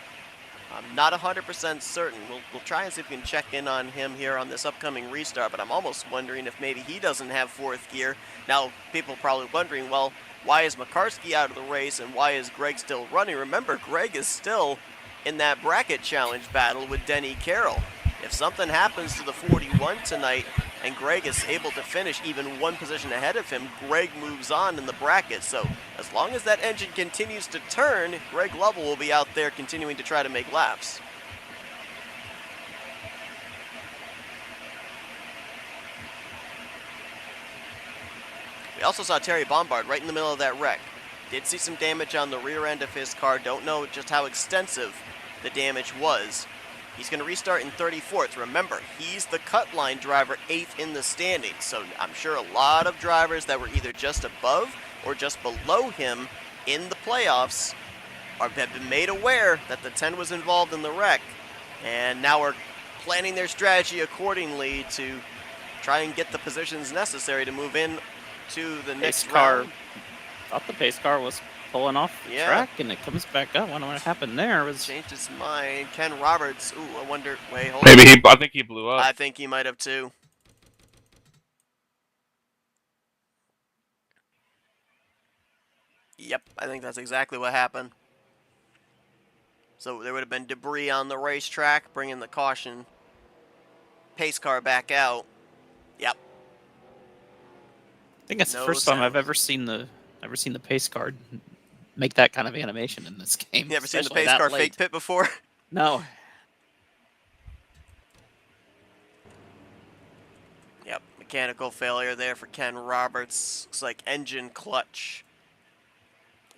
A: I'm not 100% certain. We'll try and see if we can check in on him here on this upcoming restart, but I'm almost wondering if maybe he doesn't have fourth gear. Now, people are probably wondering, well, why is McCarskey out of the race and why is Greg still running? Remember, Greg is still in that bracket challenge battle with Denny Carroll. If something happens to the 41 tonight and Greg is able to finish even one position ahead of him, Greg moves on in the bracket. So as long as that engine continues to turn, Greg Lovell will be out there continuing to try to make laps. We also saw Terry Bombard right in the middle of that wreck. Did see some damage on the rear end of his car. Don't know just how extensive the damage was. He's going to restart in 34th. Remember, he's the cut line driver, 8th in the standings. So I'm sure a lot of drivers that were either just above or just below him in the playoffs have been made aware that the 10 was involved in the wreck. And now are planning their strategy accordingly to try and get the positions necessary to move in to the next round.
C: Thought the pace car was pulling off the track, and it comes back up. I wonder what happened there.
A: Changed his mind. Ken Roberts. Ooh, I wonder. Wait, hold
B: Maybe
A: on.
B: I think he blew up.
A: I think he might have too. Yep, I think that's exactly what happened. So there would have been debris on the racetrack, bringing the caution pace car back out. Yep.
C: I think that's the first time I've ever seen the pace car make that kind of animation in this game.
A: You ever seen the pace car fake pit before?
C: No.
A: Yep, mechanical failure there for Ken Roberts. Looks like engine clutch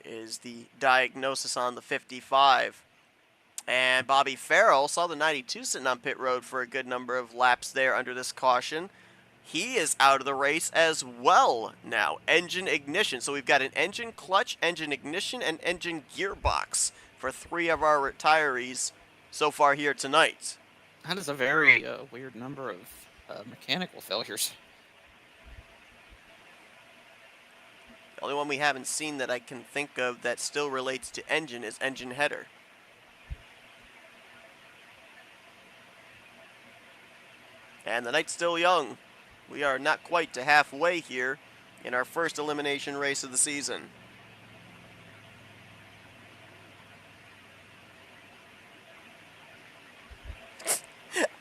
A: is the diagnosis on the 55. And Bobby Farrell saw the 92 sitting on pit road for a good number of laps there under this caution. He is out of the race as well now. Engine ignition. So we've got an engine clutch, engine ignition, and engine gearbox for 3 of our retirees so far here tonight.
C: That is a very weird number of mechanical failures.
A: The only one we haven't seen that I can think of that still relates to engine is engine header. And the night's still young. We are not quite to halfway here in our first elimination race of the season.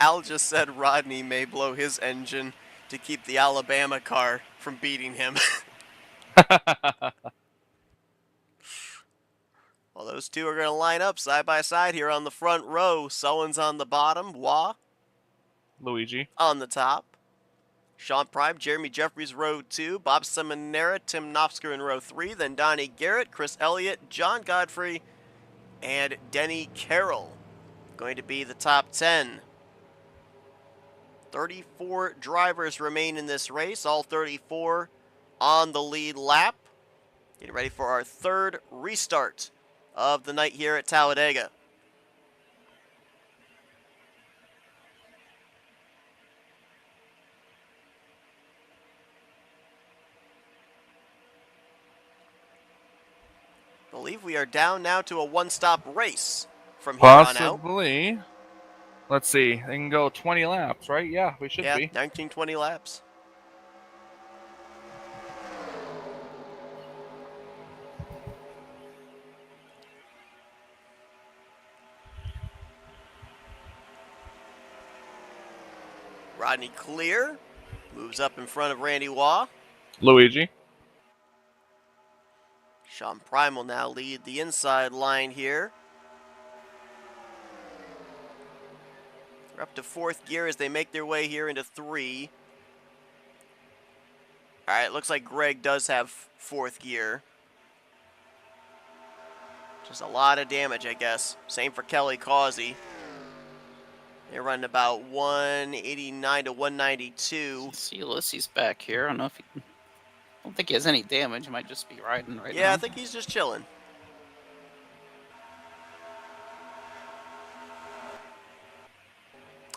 A: Al just said Rodney may blow his engine to keep the Alabama car from beating him. Well, those two are going to line up side by side here on the front row. Sullen's on the bottom. Wah.
B: Luigi.
A: On the top. Sean Prime, Jeremy Jeffries, row 2. Bob Seminara, Tim Knopfsker in row 3. Then Donnie Garrett, Chris Elliott, John Godfrey, and Denny Carroll. Going to be the top 10. 34 drivers remain in this race. All 34 on the lead lap. Getting ready for our third restart of the night here at Talladega. I believe we are down now to a one-stop race from here on out.
B: Possibly. Let's see. They can go 20 laps, right? Yeah, we should be.
A: Yeah, 19, 20 laps. Rodney Clear moves up in front of Randy Waugh.
B: Luigi.
A: Sean Prime will now lead the inside line here. They're up to 4th gear as they make their way here into 3. All right, looks like Greg does have 4th gear. Just a lot of damage, I guess. Same for Kelly Causey. They're running about 189 to 192.
C: See Ulysses back here. I don't know if he... I don't think he has any damage. He might just be riding right now.
A: Yeah, I think he's just chilling.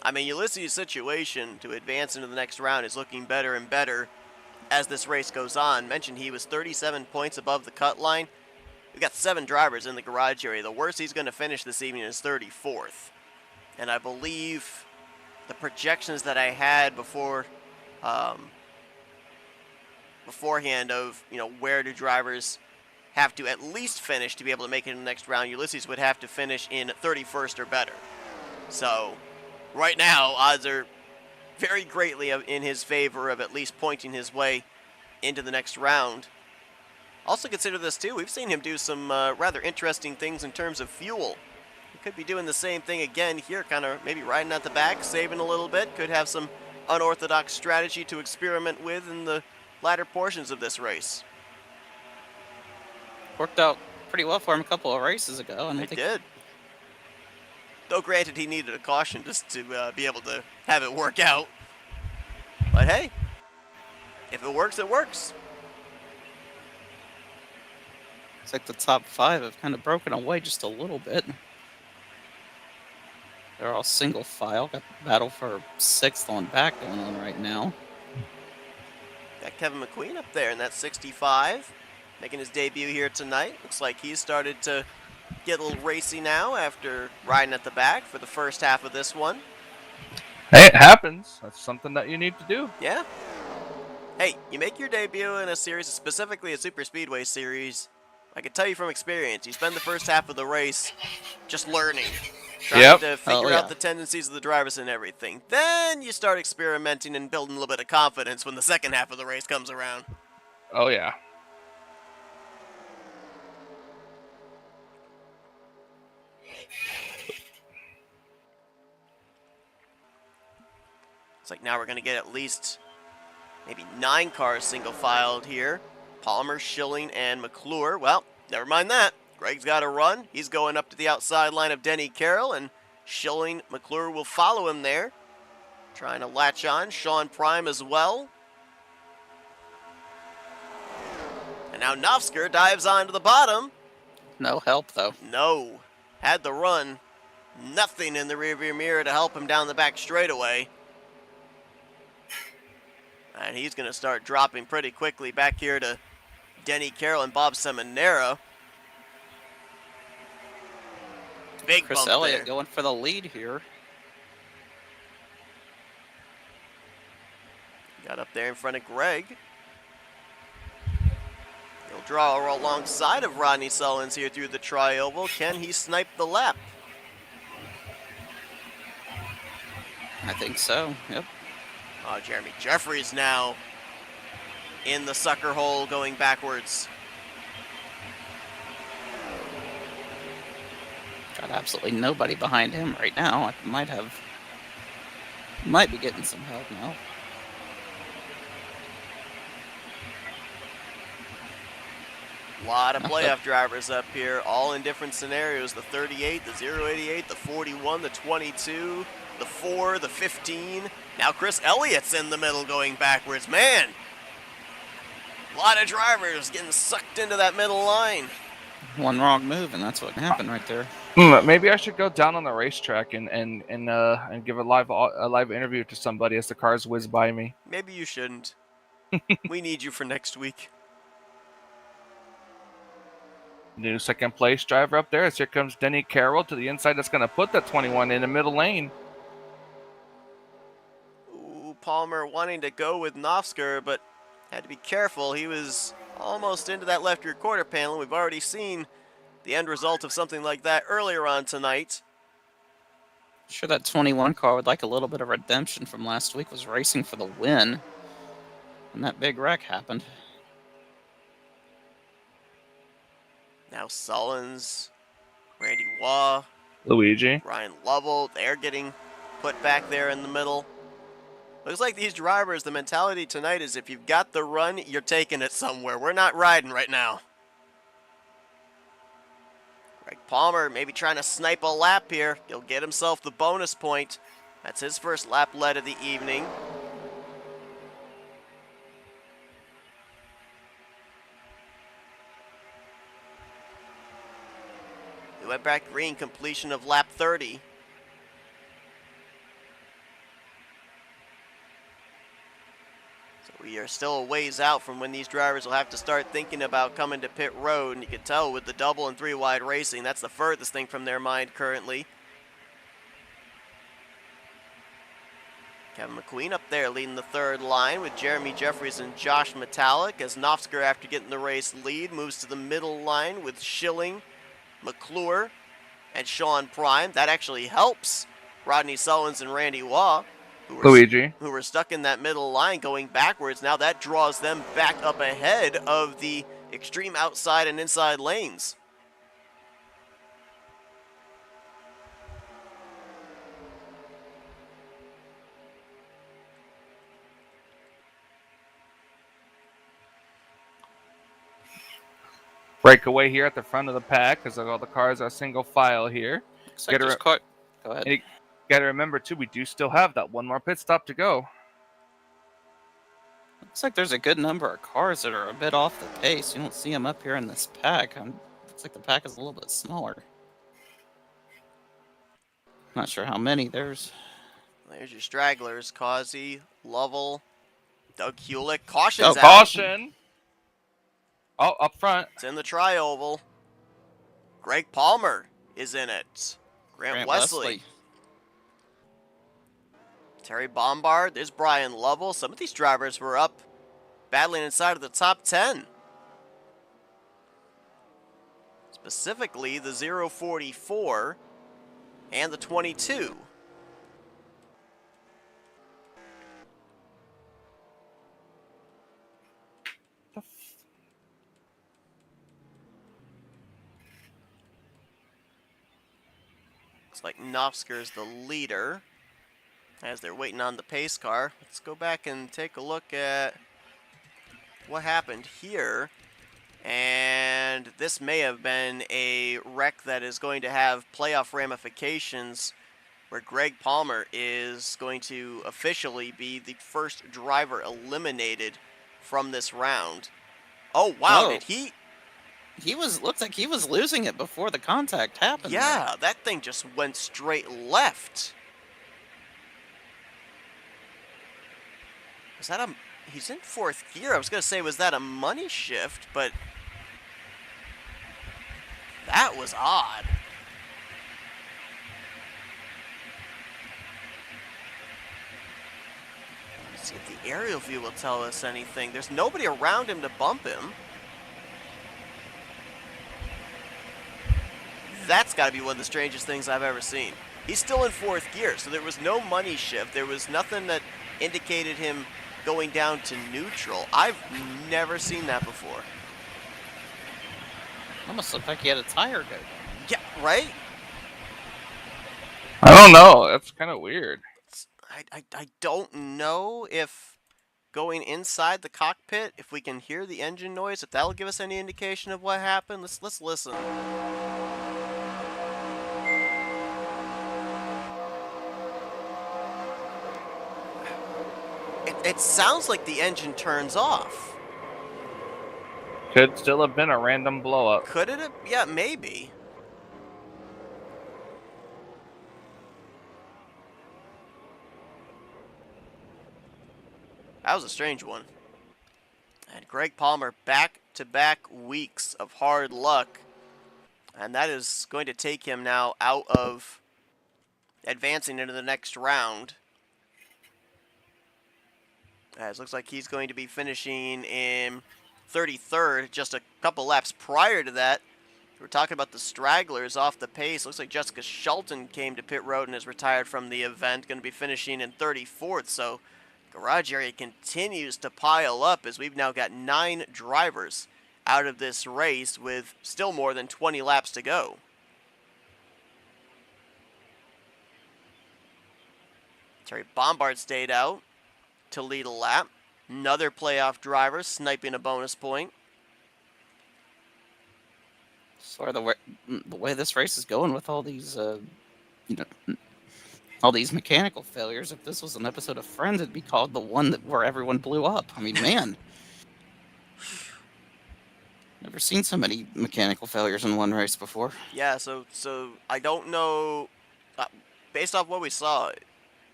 A: I mean, Ulysses' situation to advance into the next round is looking better and better as this race goes on. Mentioned he was 37 points above the cut line. we've got 7 drivers in the garage area. The worst he's going to finish this evening is 34th. And I believe the projections that I had beforehand of, where do drivers have to at least finish to be able to make it in the next round, Ulysses would have to finish in 31st or better. So right now, odds are very greatly in his favor of at least pointing his way into the next round. Also consider this too, we've seen him do some rather interesting things in terms of fuel. He could be doing the same thing again here, kind of maybe riding at the back, saving a little bit. Could have some unorthodox strategy to experiment with in the latter portions of this race.
C: Worked out pretty well for him a couple of races ago.
A: It did. Though granted, he needed a caution just to be able to have it work out. But hey, if it works, it works.
C: It's like the top 5 have kind of broken away just a little bit. They're all single file. Got the battle for 6th on back going on right now.
A: Got Kevin McQueen up there in that 65, making his debut here tonight. Looks like he's started to get a little racy now after riding at the back for the first half of this one.
B: Hey, it happens. That's something that you need to do.
A: Yeah. Hey, you make your debut in a series, specifically a super speedway series. I can tell you from experience, you spend the first half of the race just learning, trying to figure out the tendencies of the drivers and everything. Then you start experimenting and building a little bit of confidence when the second half of the race comes around.
B: Oh, yeah.
A: It's like now we're going to get at least maybe 9 cars single-filed here. Palmer, Schilling, and McClure. Well, never mind that. Greg's got to run. He's going up to the outside line of Denny Carroll, and Schilling, McClure will follow him there. Trying to latch on. Sean Prime as well. And now Nofsker dives onto the bottom.
C: No help, though.
A: No. Had the run. Nothing in the rearview mirror to help him down the back straightaway. And he's going to start dropping pretty quickly back here to Denny Carroll and Bob Seminara. Big
C: Chris
A: bump
C: Elliott
A: there.
C: going for the lead here.
A: Got up there in front of Greg. He'll draw alongside of Rodney Sullins here through the tri-oval. Can he snipe the lap?
C: I think so, yep.
A: Jeremy Jeffries now in the sucker hole going backwards.
C: Got absolutely nobody behind him right now. I might be getting some help now.
A: A lot of playoff drivers up here, all in different scenarios. The 38, the 088, the 41, the 22, the 4, the 15. Now Chris Elliott's in the middle going backwards. Man, a lot of drivers getting sucked into that middle line.
C: One wrong move, and that's what happened right there.
B: Maybe I should go down on the racetrack and give a live interview to somebody as the cars whiz by me.
A: Maybe you shouldn't. We need you for next week.
B: New second place driver up there. As here comes Denny Carroll to the inside. That's going to put that 21 in the middle lane.
A: Ooh, Palmer wanting to go with Nofsker, but had to be careful. He was almost into that left rear quarter panel. We've already seen the end result of something like that earlier on tonight.
C: Sure, that 21 car would like a little bit of redemption from last week. Was racing for the win when that big wreck happened.
A: Now Sullins, Randy Waugh,
B: Luigi.
A: Ryan Lovell, they're getting put back there in the middle. Looks like these drivers, the mentality tonight is if you've got the run, you're taking it somewhere. We're not riding right now. Greg Palmer maybe trying to snipe a lap here. He'll get himself the bonus point. That's his first lap lead of the evening. We went back green, completion of lap 30. So we are still a ways out from when these drivers will have to start thinking about coming to pit road, and you can tell with the double and 3-wide racing, that's the furthest thing from their mind currently. Kevin McQueen up there leading the third line with Jeremy Jeffries and Josh Metallic, as Nofsker, after getting the race lead, moves to the middle line with Schilling, McClure, and Sean Prime. That actually helps Rodney Sullins and Randy Waugh, who were stuck in that middle line going backwards. Now that draws them back up ahead of the extreme outside and inside lanes.
B: Breakaway here at the front of the pack because all the cars are single file here.
C: Go ahead.
B: You got to remember, too, we do still have that one more pit stop to go.
C: Looks like there's a good number of cars that are a bit off the pace. You don't see them up here in this pack. Looks like the pack is a little bit smaller. Not sure how many. There's
A: your stragglers. Causey, Lovell, Doug Hewlick. Caution's out.
B: Caution! Oh, up front.
A: It's in the tri-oval. Greg Palmer is in it. Grant Wesley. Terry Bombard. There's Brian Lovell. Some of these drivers were up battling inside of the top 10. Specifically, the 044 and the 22. Looks like Nofsker's the leader as they're waiting on the pace car. Let's go back and take a look at what happened here. And this may have been a wreck that is going to have playoff ramifications, where Greg Palmer is going to officially be the first driver eliminated from this round. Oh, wow, did he...
C: looked like he was losing it before the contact happened.
A: Yeah, that thing just went straight left. Was that he's in fourth gear. I was going to say, was that a money shift? But that was odd. Let's see if the aerial view will tell us anything. There's nobody around him to bump him. That's got to be one of the strangest things I've ever seen. He's still in fourth gear, so there was no money shift. There was nothing that indicated him going down to neutral. I've never seen that before.
C: Almost looked like he had a tire go down.
A: Yeah, right?
B: I don't know. That's kind of weird.
A: I don't know if going inside the cockpit, if we can hear the engine noise, if that'll give us any indication of what happened. Let's listen. It sounds like the engine turns off.
B: Could still have been a random blow-up.
A: Could it have? Yeah, maybe. That was a strange one. And Greg Palmer, back-to-back weeks of hard luck. And that is going to take him now out of advancing into the next round. As it looks like he's going to be finishing in 33rd, just a couple laps prior to that. We're talking about the stragglers off the pace. Looks like Jessica Shelton came to pit road and is retired from the event, going to be finishing in 34th. So garage area continues to pile up as we've now got 9 drivers out of this race with still more than 20 laps to go. Terry Bombard stayed out to lead a lap. Another playoff driver sniping a bonus point.
C: Sorry, the way this race is going with all these, all these mechanical failures. If this was an episode of Friends, it'd be called the one where everyone blew up. I mean, man, never seen so many mechanical failures in one race before.
A: Yeah, so I don't know. Based off what we saw,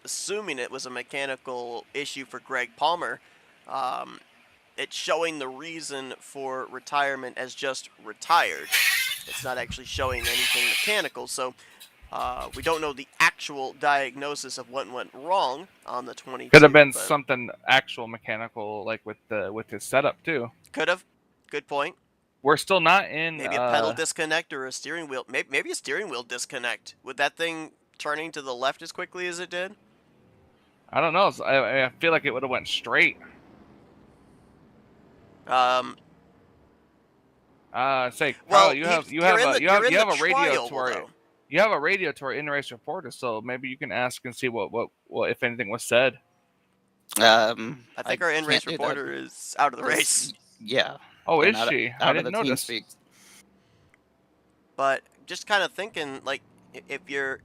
A: assuming it was a mechanical issue for Greg Palmer, It's showing the reason for retirement as just retired. It's not actually showing anything mechanical, so we don't know the actual diagnosis of what went wrong on the 22.
B: Could have been
A: but
B: something actual mechanical, like with his setup too.
A: Could have. Good point.
B: We're still not in.
A: Maybe a pedal disconnect or a steering wheel. Maybe a steering wheel disconnect. With that thing turning to the left as quickly as it did?
B: I don't know. I feel like it would have went straight. Say,
A: Well,
B: Carl, you have a radio to our
A: though.
B: you have a radio to our in-race reporter, so maybe you can ask and see what if anything was said.
A: I think our in-race reporter is out of the race.
C: Yeah.
B: Oh, is she? I didn't notice.
A: But just kind of thinking, like, if you're...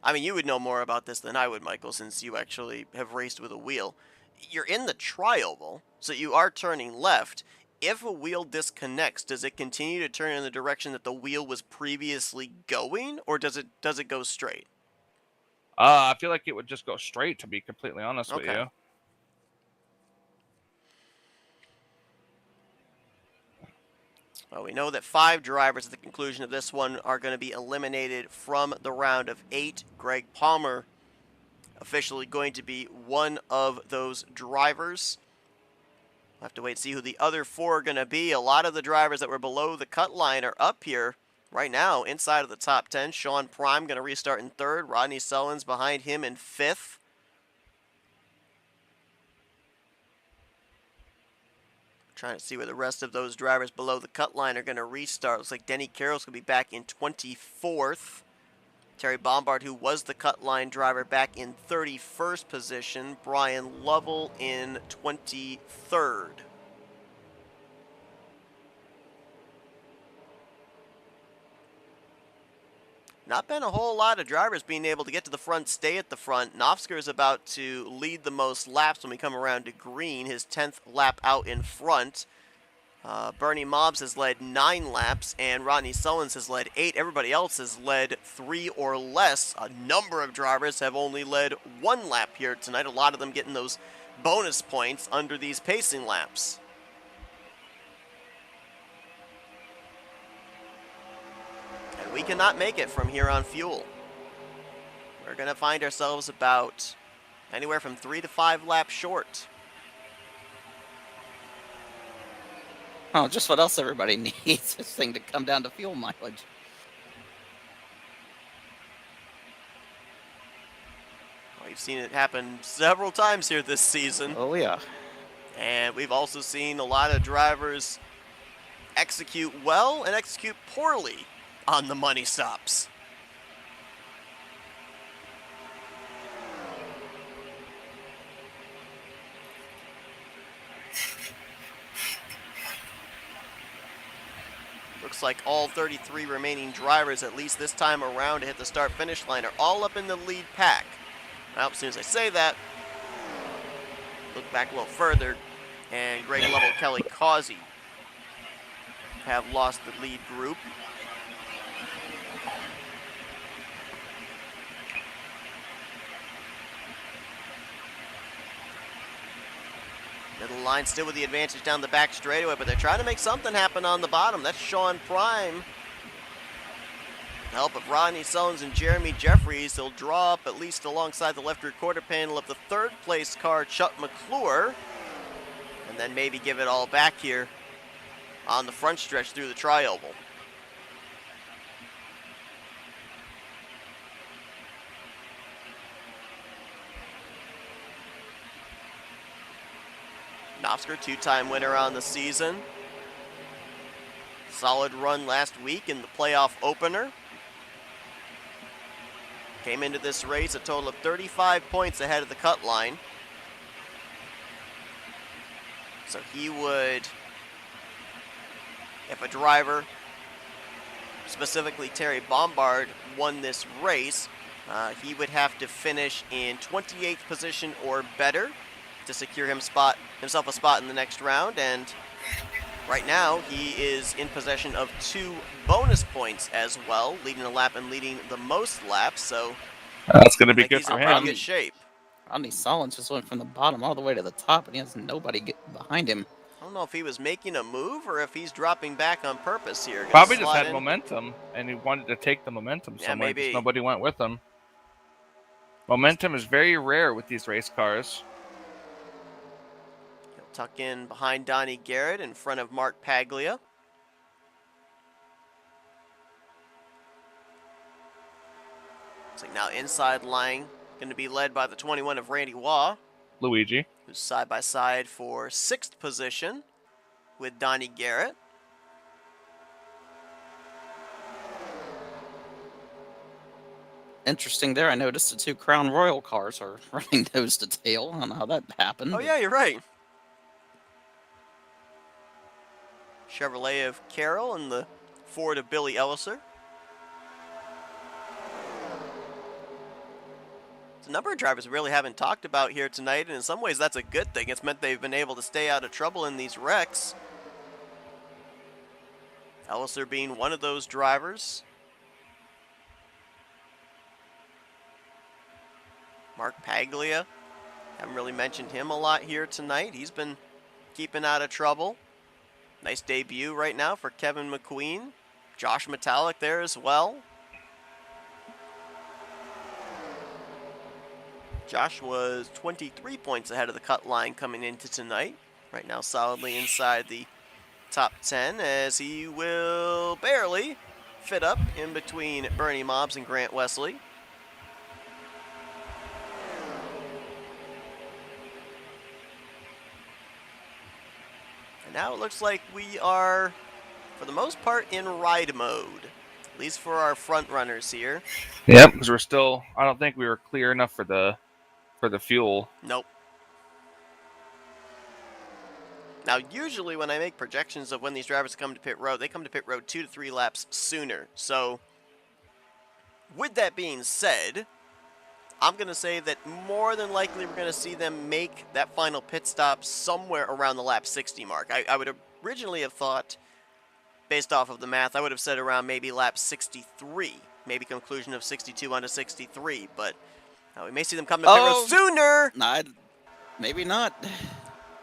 A: I mean, you would know more about this than I would, Michael, since you actually have raced with a wheel. You're in the tri-oval, so you are turning left. If a wheel disconnects, does it continue to turn in the direction that the wheel was previously going, or does it go straight?
B: I feel like it would just go straight, to be completely honest with you.
A: Well, we know that 5 drivers at the conclusion of this one are going to be eliminated from the round of 8. Greg Palmer officially going to be one of those drivers. We'll have to wait and see who the other 4 are going to be. A lot of the drivers that were below the cut line are up here right now inside of the top 10. Sean Prime going to restart in 3rd. Rodney Sullins behind him in 5th. Trying to see where the rest of those drivers below the cut line are going to restart. Looks like Denny Carroll's going to be back in 24th. Terry Bombard, who was the cut line driver, back in 31st position. Brian Lovell in 23rd. Not been a whole lot of drivers being able to get to the front, stay at the front. Nofsker is about to lead the most laps when we come around to green, his 10th lap out in front. Bernie Mobbs has led 9 laps, and Rodney Sullins has led 8. Everybody else has led 3 or less. A number of drivers have only led 1 lap here tonight, a lot of them getting those bonus points under these pacing laps. And we cannot make it from here on fuel. We're going to find ourselves about anywhere from 3 to 5 laps short.
C: Oh, just what else everybody needs, this thing to come down to fuel mileage.
A: We've seen it happen several times here this season.
C: Oh, yeah.
A: And we've also seen a lot of drivers execute well and execute poorly on the money stops. Looks like all 33 remaining drivers, at least this time around to hit the start-finish line, are all up in the lead pack. Well, as soon as I say that, look back a little further, and Greg Lovell, Kelly Causey have lost the lead group. Middle line still with the advantage down the back straightaway, but they're trying to make something happen on the bottom. That's Sean Prime. Help of Rodney Sullins and Jeremy Jeffries. They'll draw up at least alongside the left rear quarter panel of the 3rd place car, Chuck McClure. And then maybe give it all back here on the front stretch through the tri-oval. Nofsker, 2-time winner on the season. Solid run last week in the playoff opener. Came into this race a total of 35 points ahead of the cut line. So he would, if a driver, specifically Terry Bombard, won this race, he would have to finish in 28th position or better to secure himself a spot in the next round, and right now he is in possession of 2 bonus points as well, leading a lap and leading the most laps, so
B: that's going to be good
A: he's
B: for
A: in
B: him.
A: good shape.
C: Rodney Solins just went from the bottom all the way to the top, and he has nobody behind him.
A: I don't know if he was making a move or if he's dropping back on purpose here. Gonna
B: Probably just
A: slot
B: had
A: in.
B: momentum, and he wanted to take the momentum
A: Yeah,
B: somewhere.
A: maybe.
B: Just nobody went with him. Momentum is very rare with these race cars.
A: He'll tuck in behind Donnie Garrett in front of Mark Paglia. So now inside line going to be led by the 21 of Randy Waugh,
B: Luigi.
A: who's side by side for 6th position with Donnie Garrett.
C: Interesting there. I noticed the 2 Crown Royal cars are running nose to tail. I don't know how that happened.
A: Oh, yeah, you're right. Chevrolet of Carroll and the Ford of Billy Elliser. It's a number of drivers we really haven't talked about here tonight, and in some ways that's a good thing. It's meant they've been able to stay out of trouble in these wrecks. Elliser being one of those drivers. Mark Paglia, haven't really mentioned him a lot here tonight. He's been keeping out of trouble. Nice debut right now for Kevin McQueen. Josh Metallic there as well. Josh was 23 points ahead of the cut line coming into tonight. Right now solidly inside the top 10 as he will barely fit up in between Bernie Mobbs and Grant Wesley. And now it looks like we are, for the most part, in ride mode. At least for our front runners here.
B: Yep, because we're still, I don't think we were clear enough for the fuel.
A: Nope. Now, usually when I make projections of when these drivers come to pit road, they come to pit road 2 to 3 laps sooner. So, with that being said, I'm going to say that more than likely we're going to see them make that final pit stop somewhere around the lap 60 mark. I would originally have thought, based off of the math, I would have said around maybe lap 63. Maybe conclusion of 62 onto 63, but we may see them come to pit road sooner.
C: Maybe not.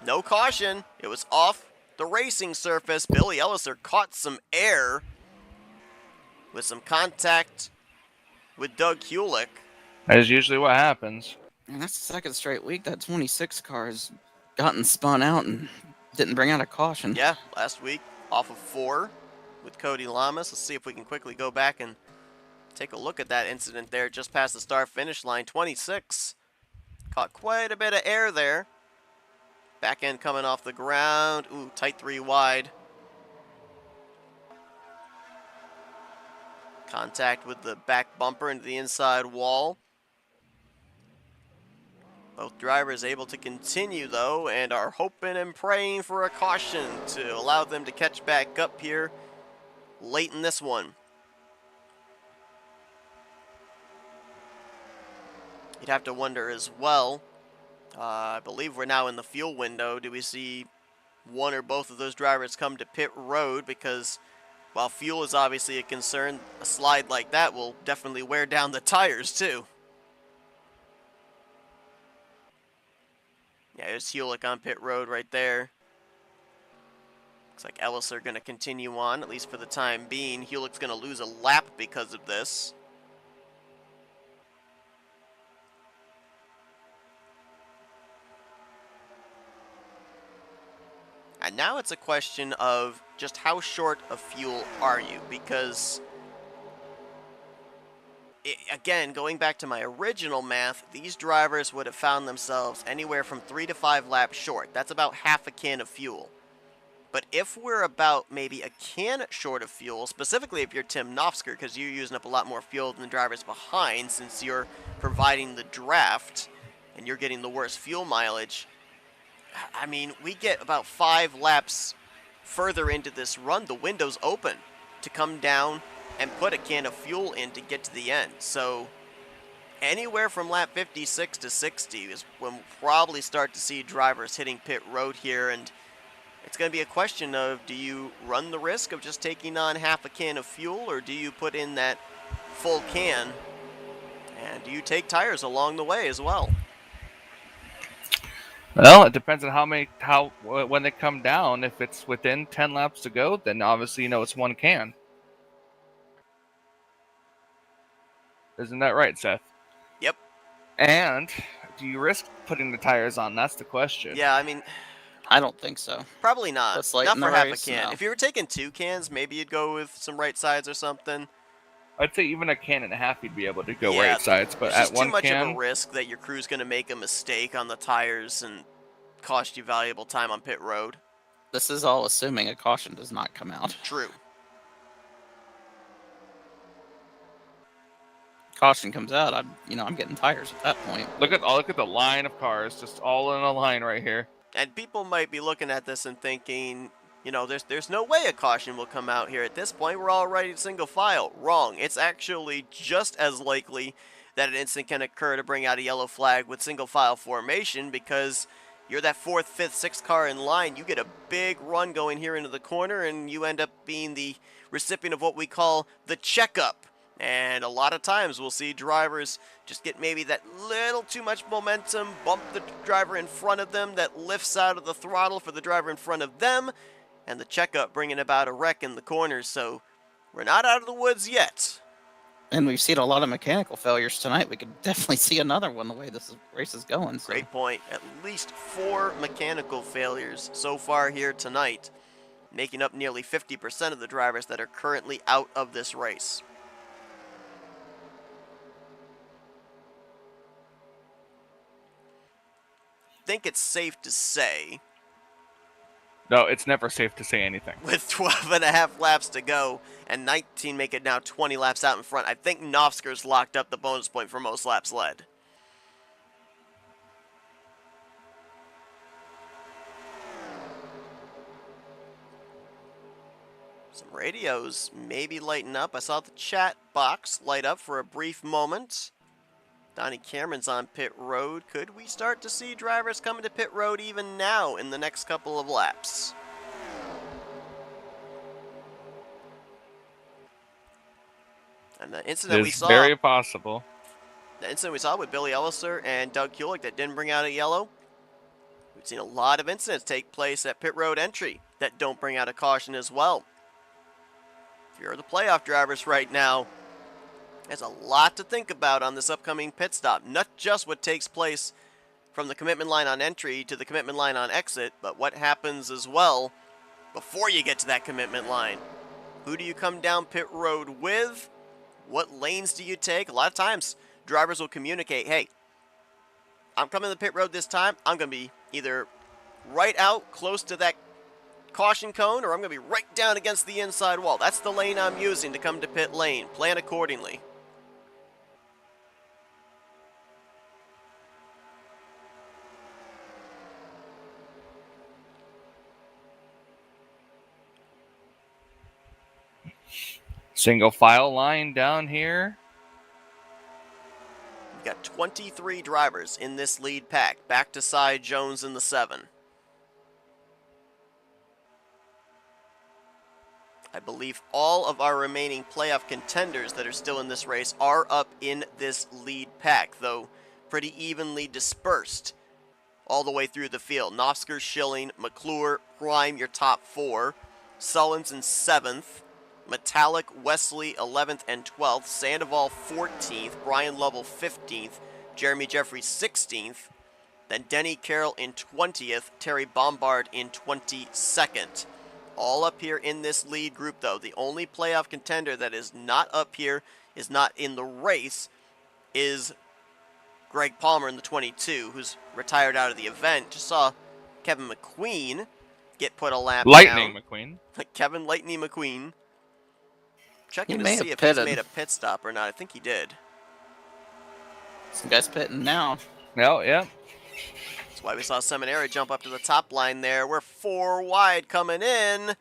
A: No caution. It was off the racing surface. Billy Elliser caught some air with some contact with Doug Hulick.
B: That is usually what happens.
C: And that's the second straight week that 26 car has gotten spun out and didn't bring out a caution.
A: Yeah, last week off of 4 with Cody Lamas. Let's see if we can quickly go back and take a look at that incident there just past the start-finish line. 26 caught quite a bit of air there. Back end coming off the ground. Ooh, tight 3 wide. Contact with the back bumper into the inside wall. Both drivers able to continue, though, and are hoping and praying for a caution to allow them to catch back up here late in this one. You'd have to wonder as well, I believe we're now in the fuel window. Do we see one or both of those drivers come to pit road? Because while fuel is obviously a concern, a slide like that will definitely wear down the tires too. Yeah, there's Hulick on pit road right there. Looks like Elliser going to continue on, at least for the time being. Hulick's going to lose a lap because of this. And now it's a question of just how short of fuel are you? Because, again, going back to my original math, these drivers would have found themselves anywhere from 3 to 5 laps short. That's about half a can of fuel. But if we're about maybe a can short of fuel, specifically if you're Tim Nofsker, because you're using up a lot more fuel than the drivers behind since you're providing the draft and you're getting the worst fuel mileage, I mean, we get about 5 laps further into this run, the window's open to come down and put a can of fuel in to get to the end. So anywhere from lap 56 to 60 is when we'll probably start to see drivers hitting pit road here, and it's going to be a question of, do you run the risk of just taking on half a can of fuel, or do you put in that full can, and do you take tires along the way as well?
B: Well, it depends on when they come down. If it's within 10 laps to go, then obviously it's one can. Isn't that right, Seth?
A: Yep.
B: And do you risk putting the tires on? That's the question.
A: Yeah, I mean,
C: I don't think so.
A: probably not.
C: This late
A: Not
C: in the
A: for half a
C: race,
A: can.
C: no.
A: If you were taking 2 cans, maybe you'd go with some right sides or something.
B: I'd say even a can and a half, you'd be able to go
A: Yeah,
B: right sides. But
A: it's
B: at
A: just too
B: one
A: much of a
B: can,
A: risk that your crew's going to make a mistake on the tires and cost you valuable time on pit road.
C: This is all assuming a caution does not come out.
A: True.
C: Caution comes out, I'm getting tires at that point.
B: look at the line of cars, just all in a line right here.
A: And people might be looking at this and thinking, there's no way a caution will come out here. At this point, we're already single file. Wrong. It's actually just as likely that an incident can occur to bring out a yellow flag with single file formation, because you're that 4th, 5th, 6th car in line. You get a big run going here into the corner, and you end up being the recipient of what we call the checkup. And a lot of times we'll see drivers just get maybe that little too much momentum, bump the driver in front of them, that lifts out of the throttle for the driver in front of them, and the checkup bringing about a wreck in the corners. So we're not out of the woods yet.
C: And we've seen a lot of mechanical failures tonight. We could definitely see another one the way this race is going. So.
A: Great point. At least 4 mechanical failures so far here tonight, making up nearly 50% of the drivers that are currently out of this race. I think it's safe to say,
B: No, it's never safe to say anything.
A: with 12 and a half laps to go and 19 make it now 20 laps out in front, I think Nofsker's locked up the bonus point for most laps led. Some radios maybe lighten up. I saw the chat box light up for a brief moment. Donnie Cameron's on pit road. Could we start to see drivers coming to pit road even now in the next couple of laps? And the incident we
B: It's
A: saw,
B: very possible.
A: the incident we saw with Billy Elliser and Doug Kulik that didn't bring out a yellow, we've seen a lot of incidents take place at pit road entry that don't bring out a caution as well. If you're the playoff drivers right now, there's a lot to think about on this upcoming pit stop. Not just what takes place from the commitment line on entry to the commitment line on exit, but what happens as well before you get to that commitment line. Who do you come down pit road with? What lanes do you take? A lot of times, drivers will communicate, hey, I'm coming to the pit road this time. I'm going to be either right out close to that caution cone, or I'm going to be right down against the inside wall. That's the lane I'm using to come to pit lane. Plan accordingly.
B: Single file line down here.
A: We've got 23 drivers in this lead pack. Back to Cy Jones in the 7. I believe all of our remaining playoff contenders that are still in this race are up in this lead pack, though pretty evenly dispersed all the way through the field. Nofsker, Schilling, McClure, Prime, your top 4. Sullins in 7th. Metallic, Wesley, 11th and 12th. Sandoval, 14th. Brian Lovell, 15th. Jeremy Jeffries, 16th. Then Denny Carroll in 20th. Terry Bombard in 22nd. All up here in this lead group, though. The only playoff contender that is not up here, is not in the race, is Greg Palmer in the 22, who's retired out of the event. Just saw Kevin McQueen get put a lap
B: Lightning
A: down.
B: McQueen.
A: Kevin Lightning McQueen. Checking
C: He
A: to
C: may
A: see
C: have
A: if he's
C: pitted.
A: made a pit stop or not. I think he did.
C: Some guys pitting now.
B: No, yeah.
A: That's why we saw Seminary jump up to the top line there. We're 4 wide coming in.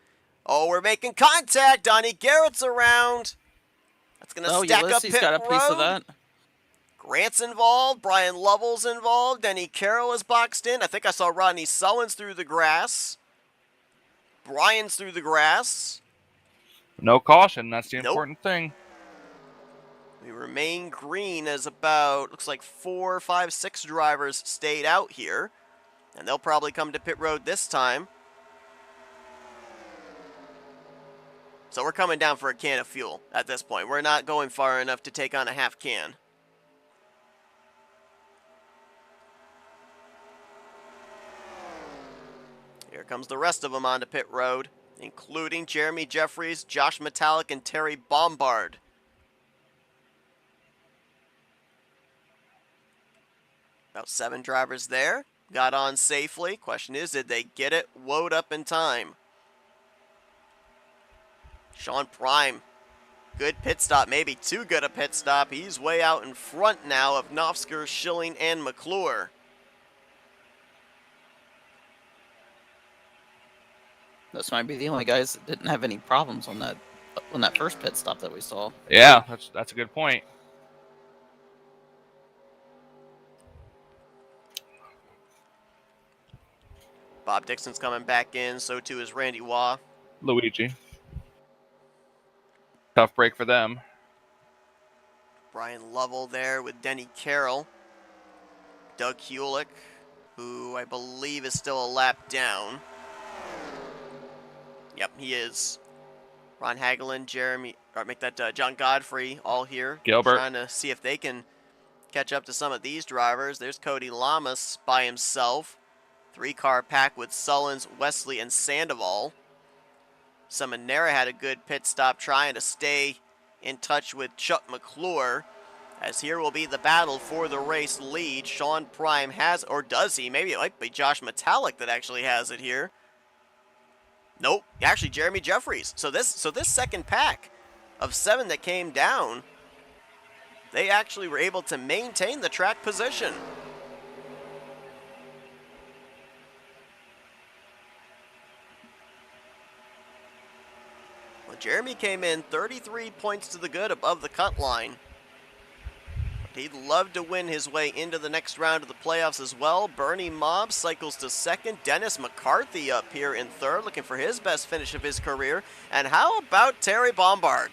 A: Oh, we're making contact. Donnie Garrett's around. That's going to stack up
C: Ulysses
A: pit
C: got a piece
A: road.
C: of that.
A: Grant's involved. Brian Lovell's involved. Denny Carroll is boxed in. I think I saw Rodney Sullins through the grass. Brian's through the grass.
B: No caution. That's the
A: Nope.
B: important thing.
A: We remain green as about, looks like 4, 5, 6 drivers stayed out here. And they'll probably come to pit road this time. So we're coming down for a can of fuel at this point. We're not going far enough to take on a half can. Here comes the rest of them onto pit road, including Jeremy Jeffries, Josh Metallic, and Terry Bombard. About 7 drivers there. Got on safely. Question is, did they get it woed up in time? Sean Prime, good pit stop, maybe too good a pit stop. He's way out in front now of Nofsker, Schilling, and McClure.
C: Those might be the only guys that didn't have any problems on that first pit stop that we saw.
B: Yeah, that's a good point.
A: Bob Dixon's coming back in, so too is Randy Waugh.
B: Luigi. Tough break for them.
A: Brian Lovell there with Denny Carroll. Doug Hewlick, who I believe is still a lap down. Yep, he is. Ron Hagelin, John Godfrey, all here.
B: Gilbert.
A: Trying to see if they can catch up to some of these drivers. There's Cody Lamas by himself. 3-car pack with Sullins, Wesley, and Sandoval. Seminara had a good pit stop trying to stay in touch with Chuck McClure. As here will be the battle for the race lead. Sean Prime has, or does he? Maybe it might be Josh Metallic that actually has it here. Nope, actually Jeremy Jeffries. So this second pack of 7 that came down, they actually were able to maintain the track position. Well, Jeremy came in 33 points to the good above the cut line. He'd love to win his way into the next round of the playoffs as well. Bernie Mobb cycles to second. Dennis McCarthy up here in third, looking for his best finish of his career. And how about Terry Bombard?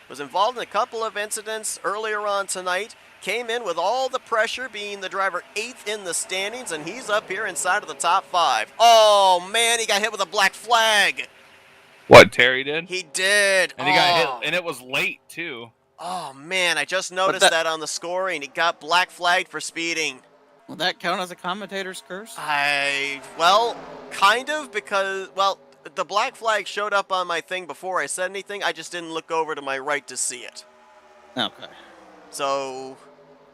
A: Was involved in a couple of incidents earlier on tonight. Came in with all the pressure, being the driver 8th in the standings, and he's up here inside of the top 5. Oh, man, he got hit with a black flag.
B: What, Terry did?
A: He did.
B: And he got hit, and it was late, too.
A: Oh, man, I just noticed that on the scoring. He got black flagged for speeding.
C: Will that count as a commentator's curse?
A: Well, kind of, because, well, the black flag showed up on my thing before I said anything. I just didn't look over to my right to see it.
C: Okay.
A: So...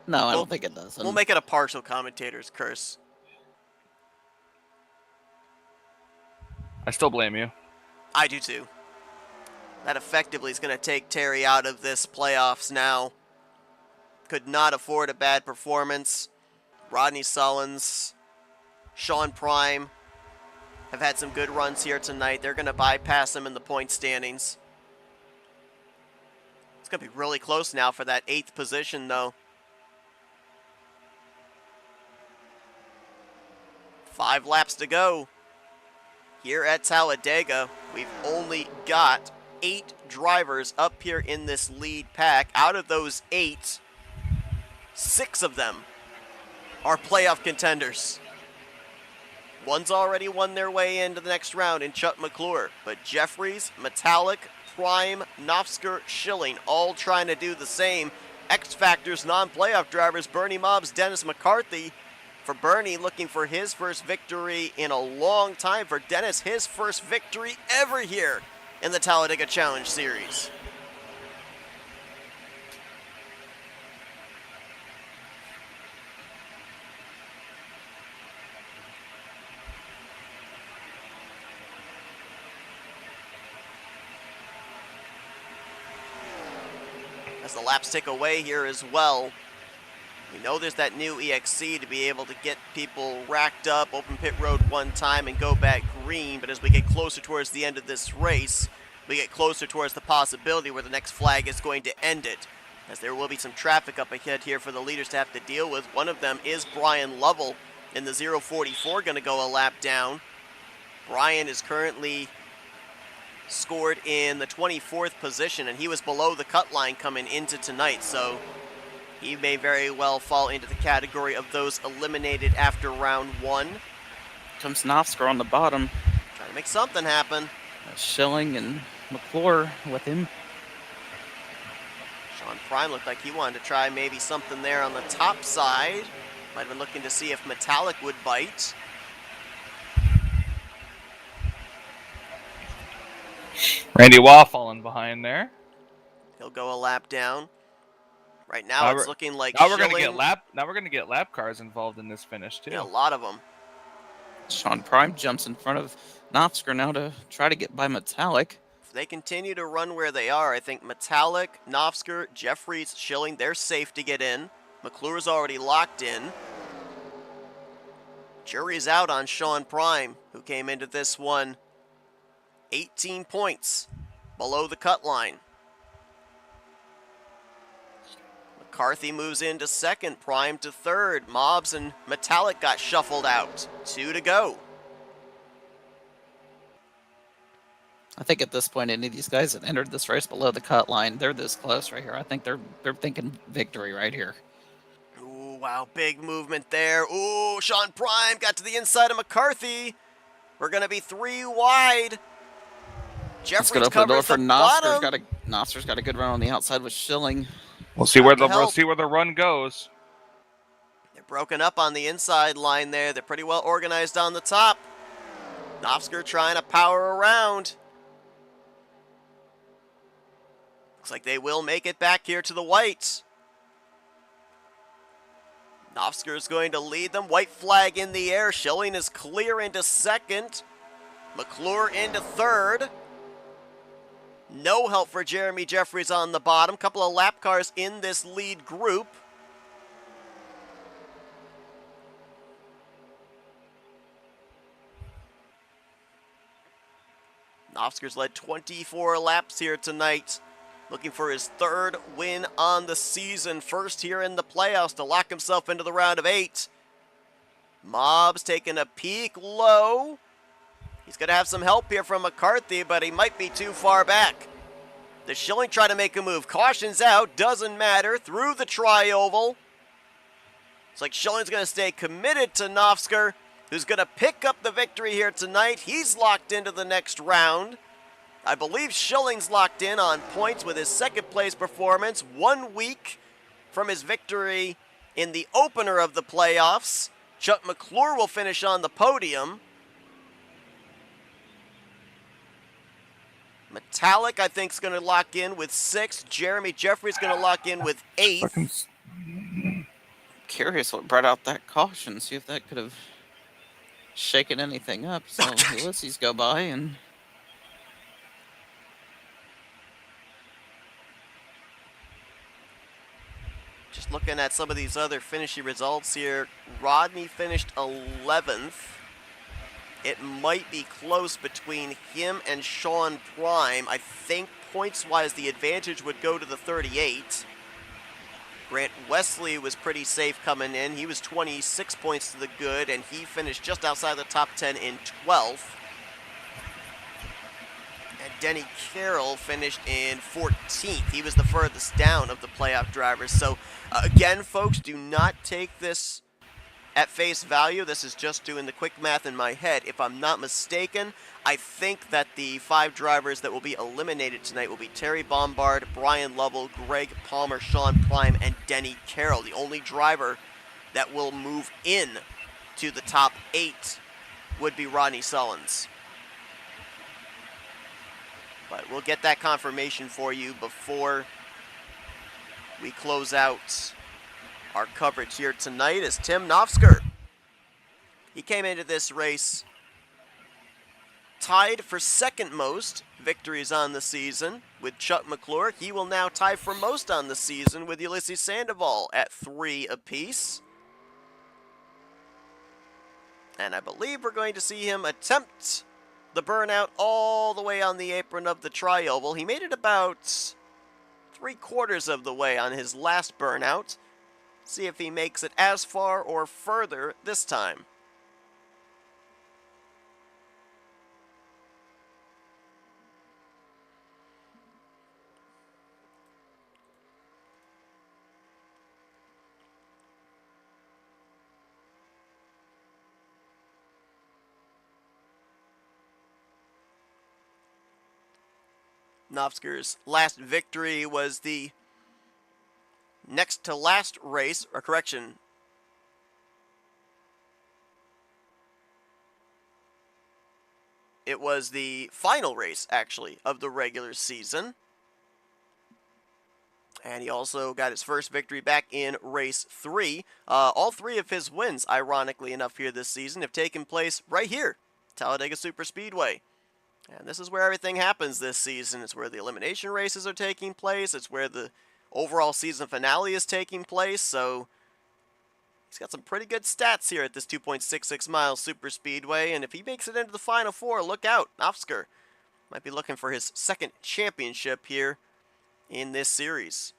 C: No, I don't think it does.
A: We'll make it a partial commentator's curse.
B: I still blame you.
A: I do too. That effectively is going to take Terry out of this playoffs now. Could not afford a bad performance. Rodney Sullins, Sean Prime have had some good runs here tonight. They're going to bypass him in the point standings. It's going to be really close now for that 8th position, though. 5 laps to go. Here at Talladega, we've only got 8 drivers up here in this lead pack. Out of those 8, 6 of them are playoff contenders. One's already won their way into the next round in Chuck McClure, but Jeffries, Metallic, Prime, Nofsker, Schilling, all trying to do the same. X Factor's non-playoff drivers, Bernie Mobb's Dennis McCarthy. For Bernie, looking for his first victory in a long time. For Dennis, his first victory ever here in the Talladega Challenge Series. As the laps tick away here as well, we know there's that new EXC to be able to get people racked up, open pit road one time, and go back green. But as we get closer towards the end of this race, we get closer towards the possibility where the next flag is going to end it, as there will be some traffic up ahead here for the leaders to have to deal with. One of them is Brian Lovell in the 044, going to go a lap down. Brian is currently scored in the 24th position, and he was below the cut line coming into tonight, so he may very well fall into the category of those eliminated after round 1.
C: Comes Nofsker on the bottom.
A: Trying to make something happen.
C: Schilling and McClure with him.
A: Sean Prime looked like he wanted to try maybe something there on the top side. Might have been looking to see if Metallic would bite.
B: Randy Waugh falling behind there.
A: He'll go a lap down. Right now it's looking like
B: now
A: Schilling.
B: we're gonna get lap cars involved in this finish too.
A: Yeah, a lot of them.
C: Sean Prime jumps in front of Nofsker now to try to get by Metallic.
A: If they continue to run where they are, I think Metallic, Nofsker, Jeffries, Schilling, they're safe to get in. McClure's already locked in. Jury's out on Sean Prime, who came into this one 18 points below the cut line. McCarthy moves into second, Prime to third. Mobbs and Metallic got shuffled out. 2 to go.
C: I think at this point, any of these guys that entered this race below the cut line, they're this close right here. I think they're thinking victory right here.
A: Ooh, wow, big movement there. Ooh, Sean Prime got to the inside of McCarthy. We're going to be 3 wide.
C: Let's go open the door for Nofsker's. Nofsker's got a good run on the outside with Schilling.
B: We'll see where the run goes.
A: They're broken up on the inside line there. They're pretty well organized on the top. Nofsker trying to power around. Looks like they will make it back here to the whites. Nofsker is going to lead them. White flag in the air. Schilling is clear into second. McClure into third. No help for Jeremy Jeffries on the bottom. Couple of lap cars in this lead group. Nofsker's led 24 laps here tonight. Looking for his 3rd win on the season. First here in the playoffs to lock himself into the round of 8. Mobbs taking a peek low. He's going to have some help here from McCarthy, but he might be too far back. Does Schilling try to make a move? Caution's out. Doesn't matter. Through the tri-oval. It's like Schilling's going to stay committed to Nofsker, who's going to pick up the victory here tonight. He's locked into the next round. I believe Schilling's locked in on points with his 2nd place performance, 1 week from his victory in the opener of the playoffs. Chuck McClure will finish on the podium. Metallic, I think, is going to lock in with 6. Jeremy Jeffries going to lock in with 8.
C: Curious what brought out that caution. See if that could have shaken anything up. So Ulysses go by and...
A: Just looking at some of these other finishing results here. Rodney finished 11th. It might be close between him and Sean Prime. I think points-wise the advantage would go to the 38. Grant Wesley was pretty safe coming in. He was 26 points to the good, and he finished just outside the top 10 in 12th. And Denny Carroll finished in 14th. He was the furthest down of the playoff drivers. So, again, folks, do not take this at face value. This is just doing the quick math in my head. If I'm not mistaken, I think that the 5 drivers that will be eliminated tonight will be Terry Bombard, Brian Lovell, Greg Palmer, Sean Prime, and Denny Carroll. The only driver that will move in to the top 8 would be Rodney Sullins. But we'll get that confirmation for you before we close out our coverage here tonight. As Tim Nofsker, he came into this race tied for 2nd most victories on the season with Chuck McClure. He will now tie for most on the season with Ulysses Sandoval at 3 apiece. And I believe we're going to see him attempt the burnout all the way on the apron of the tri-oval. He made it about 3/4 of the way on his last burnout. See if he makes it as far or further this time. Nofsker's last victory was the next to last race, or correction, it was the final race, actually, of the regular season. And he also got his first victory back in race 3. All 3 of his wins, ironically enough, here this season have taken place right here, Talladega Superspeedway. And this is where everything happens this season. It's where the elimination races are taking place. It's where the overall season finale is taking place. So he's got some pretty good stats here at this 2.66 mile Superspeedway. And if he makes it into the Final Four, look out. Nofsker might be looking for his second championship here in this series.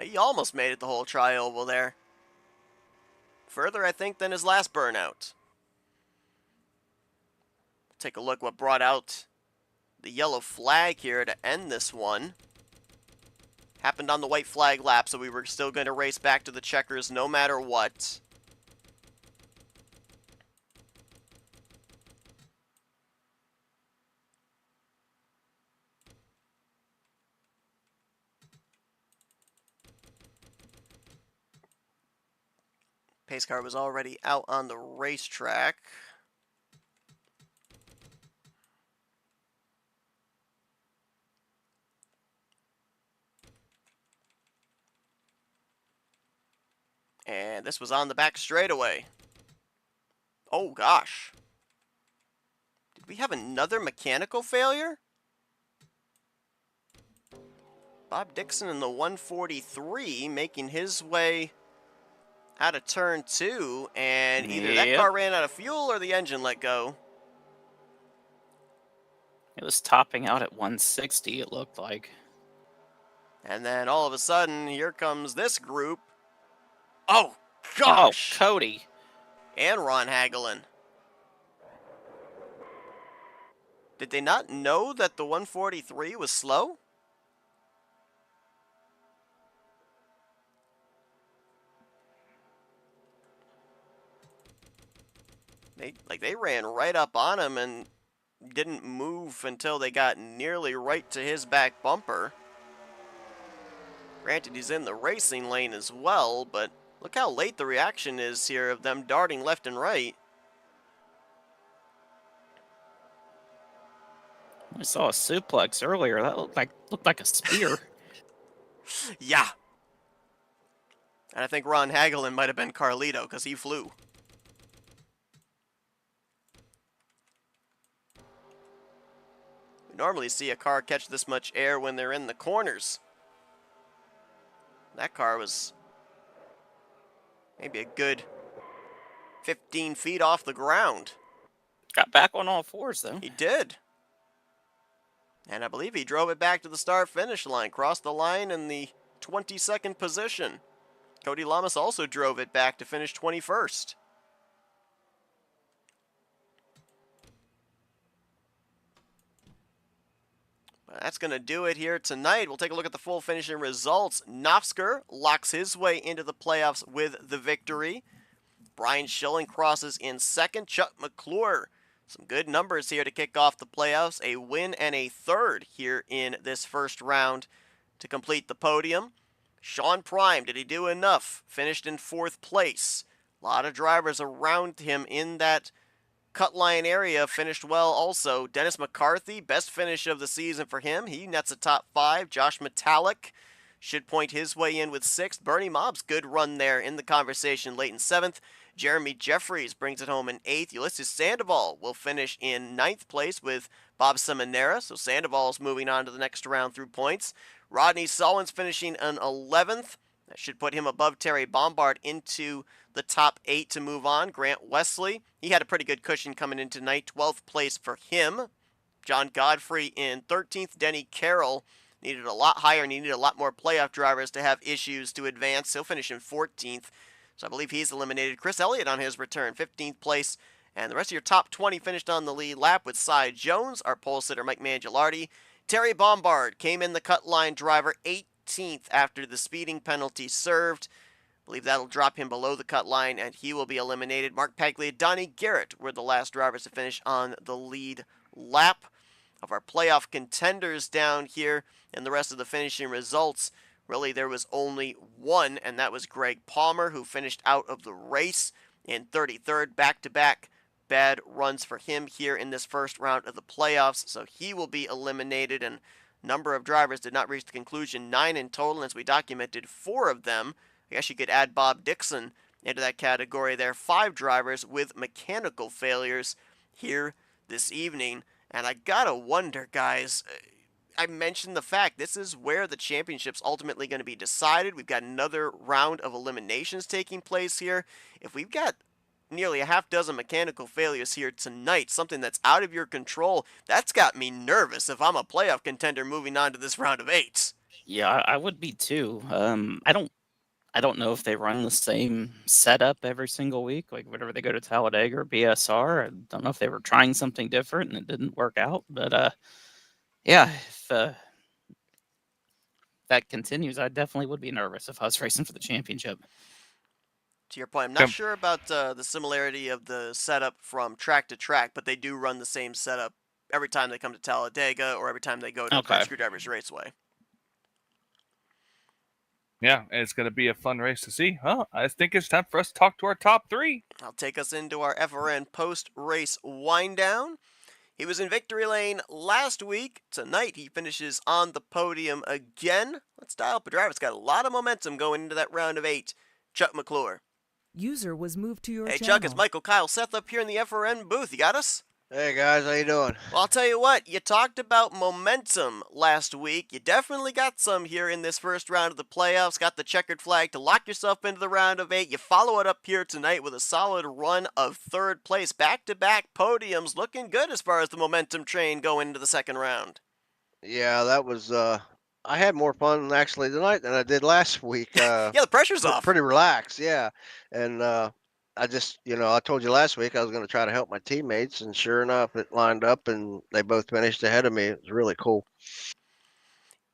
A: He almost made it the whole tri-oval there. Further, I think, than his last burnout. Take a look what brought out the yellow flag here to end this one. Happened on the white flag lap, so we were still going to race back to the checkers no matter what. Pace car was already out on the racetrack. And this was on the back straightaway. Oh gosh. Did we have another mechanical failure? Bob Dixon in the 143 making his way out of turn 2, and either that car ran out of fuel or the engine let go.
C: It was topping out at 160, it looked like.
A: And then all of a sudden, here comes this group. Oh, gosh!
C: Oh, Cody.
A: And Ron Hagelin. Did they not know that the 143 was slow? They ran right up on him and didn't move until they got nearly right to his back bumper. Granted, he's in the racing lane as well, but look how late the reaction is here of them darting left and right.
C: I saw a suplex earlier. That looked like a spear.
A: Yeah. And I think Ron Hagelin might have been Carlito because he flew. We normally see a car catch this much air when they're in the corners. That car was maybe a good 15 feet off the ground.
C: Got back on all fours, though.
A: He did. And I believe he drove it back to the start-finish line, crossed the line in the 22nd position. Cody Lamas also drove it back to finish 21st. That's going to do it here tonight. We'll take a look at the full finishing results. Nofsker locks his way into the playoffs with the victory. Brian Schilling crosses in second. Chuck McClure, some good numbers here to kick off the playoffs. A win and a third here in this first round to complete the podium. Sean Prime, did he do enough? Finished in fourth place. A lot of drivers around him in that cut line area finished well also. Dennis McCarthy, best finish of the season for him. He nets a top 5. Josh Metallic should point his way in with 6th. Bernie Mobbs, good run there in the conversation late in 7th. Jeremy Jeffries brings it home in 8th. Ulysses Sandoval will finish in 9th place with Bob Seminara. So Sandoval's moving on to the next round through points. Rodney Sullivan's finishing in 11th. That should put him above Terry Bombard into the top 8 to move on. Grant Wesley, he had a pretty good cushion coming into tonight. 12th place for him. John Godfrey in 13th. Denny Carroll needed a lot higher and needed a lot more playoff drivers to have issues to advance. He'll finish in 14th. So I believe he's eliminated. Chris Elliott on his return, 15th place. And the rest of your top 20 finished on the lead lap with Cy Jones, our pole sitter Mike Mangialardi. Terry Bombard came in the cut line driver 18th after the speeding penalty served. believe that'll drop him below the cut line, and he will be eliminated. Mark Paglia, Donnie Garrett were the last drivers to finish on the lead lap. Of our playoff contenders down here and the rest of the finishing results, really there was only one, and that was Greg Palmer, who finished out of the race in 33rd. Back-to-back bad runs for him here in this first round of the playoffs, so he will be eliminated, and number of drivers did not reach the conclusion, 9 in total, and as we documented, 4 of them, I guess you could add Bob Dixon into that category there, 5 drivers with mechanical failures here this evening. And I gotta wonder, guys, I mentioned the fact this is where the championship's ultimately going to be decided. We've got another round of eliminations taking place here. If we've got nearly a half dozen mechanical failures here tonight, something that's out of your control, that's got me nervous if I'm a playoff contender moving on to this round of 8.
C: Yeah, I would be too. I don't know if they run the same setup every single week, like whenever they go to Talladega or BSR. I don't know if they were trying something different and it didn't work out. But yeah, if that continues, I definitely would be nervous if I was racing for the championship.
A: To your point, I'm not sure about the similarity of the setup from track to track, but they do run the same setup every time they come to Talladega or every time they go to Screwdrivers Raceway.
B: Yeah, it's going to be a fun race to see. Well, I think it's time for us to talk to our top 3.
A: I'll take us into our FRN post-race wind-down. He was in victory lane last week. Tonight, he finishes on the podium again. Let's dial up a driver. It's got a lot of momentum going into that round of 8. Chuck McClure.
D: User was moved to your
A: Hey,
D: channel.
A: Chuck, it's Michael Kyle Seth up here in the FRN booth. You got us?
E: Hey guys, how you doing?
A: Well, I'll tell you what, you talked about momentum last week. You definitely got some here in this first round of the playoffs. Got the checkered flag to lock yourself into the round of 8. You follow it up here tonight with a solid run of 3rd place. Back-to-back podiums, looking good as far as the momentum train going into the second round.
E: Yeah, that was, I had more fun actually tonight than I did last week.
A: Yeah, the pressure's off.
E: Pretty relaxed, yeah. And I just, I told you last week I was going to try to help my teammates, and sure enough, it lined up and they both finished ahead of me. It was really cool.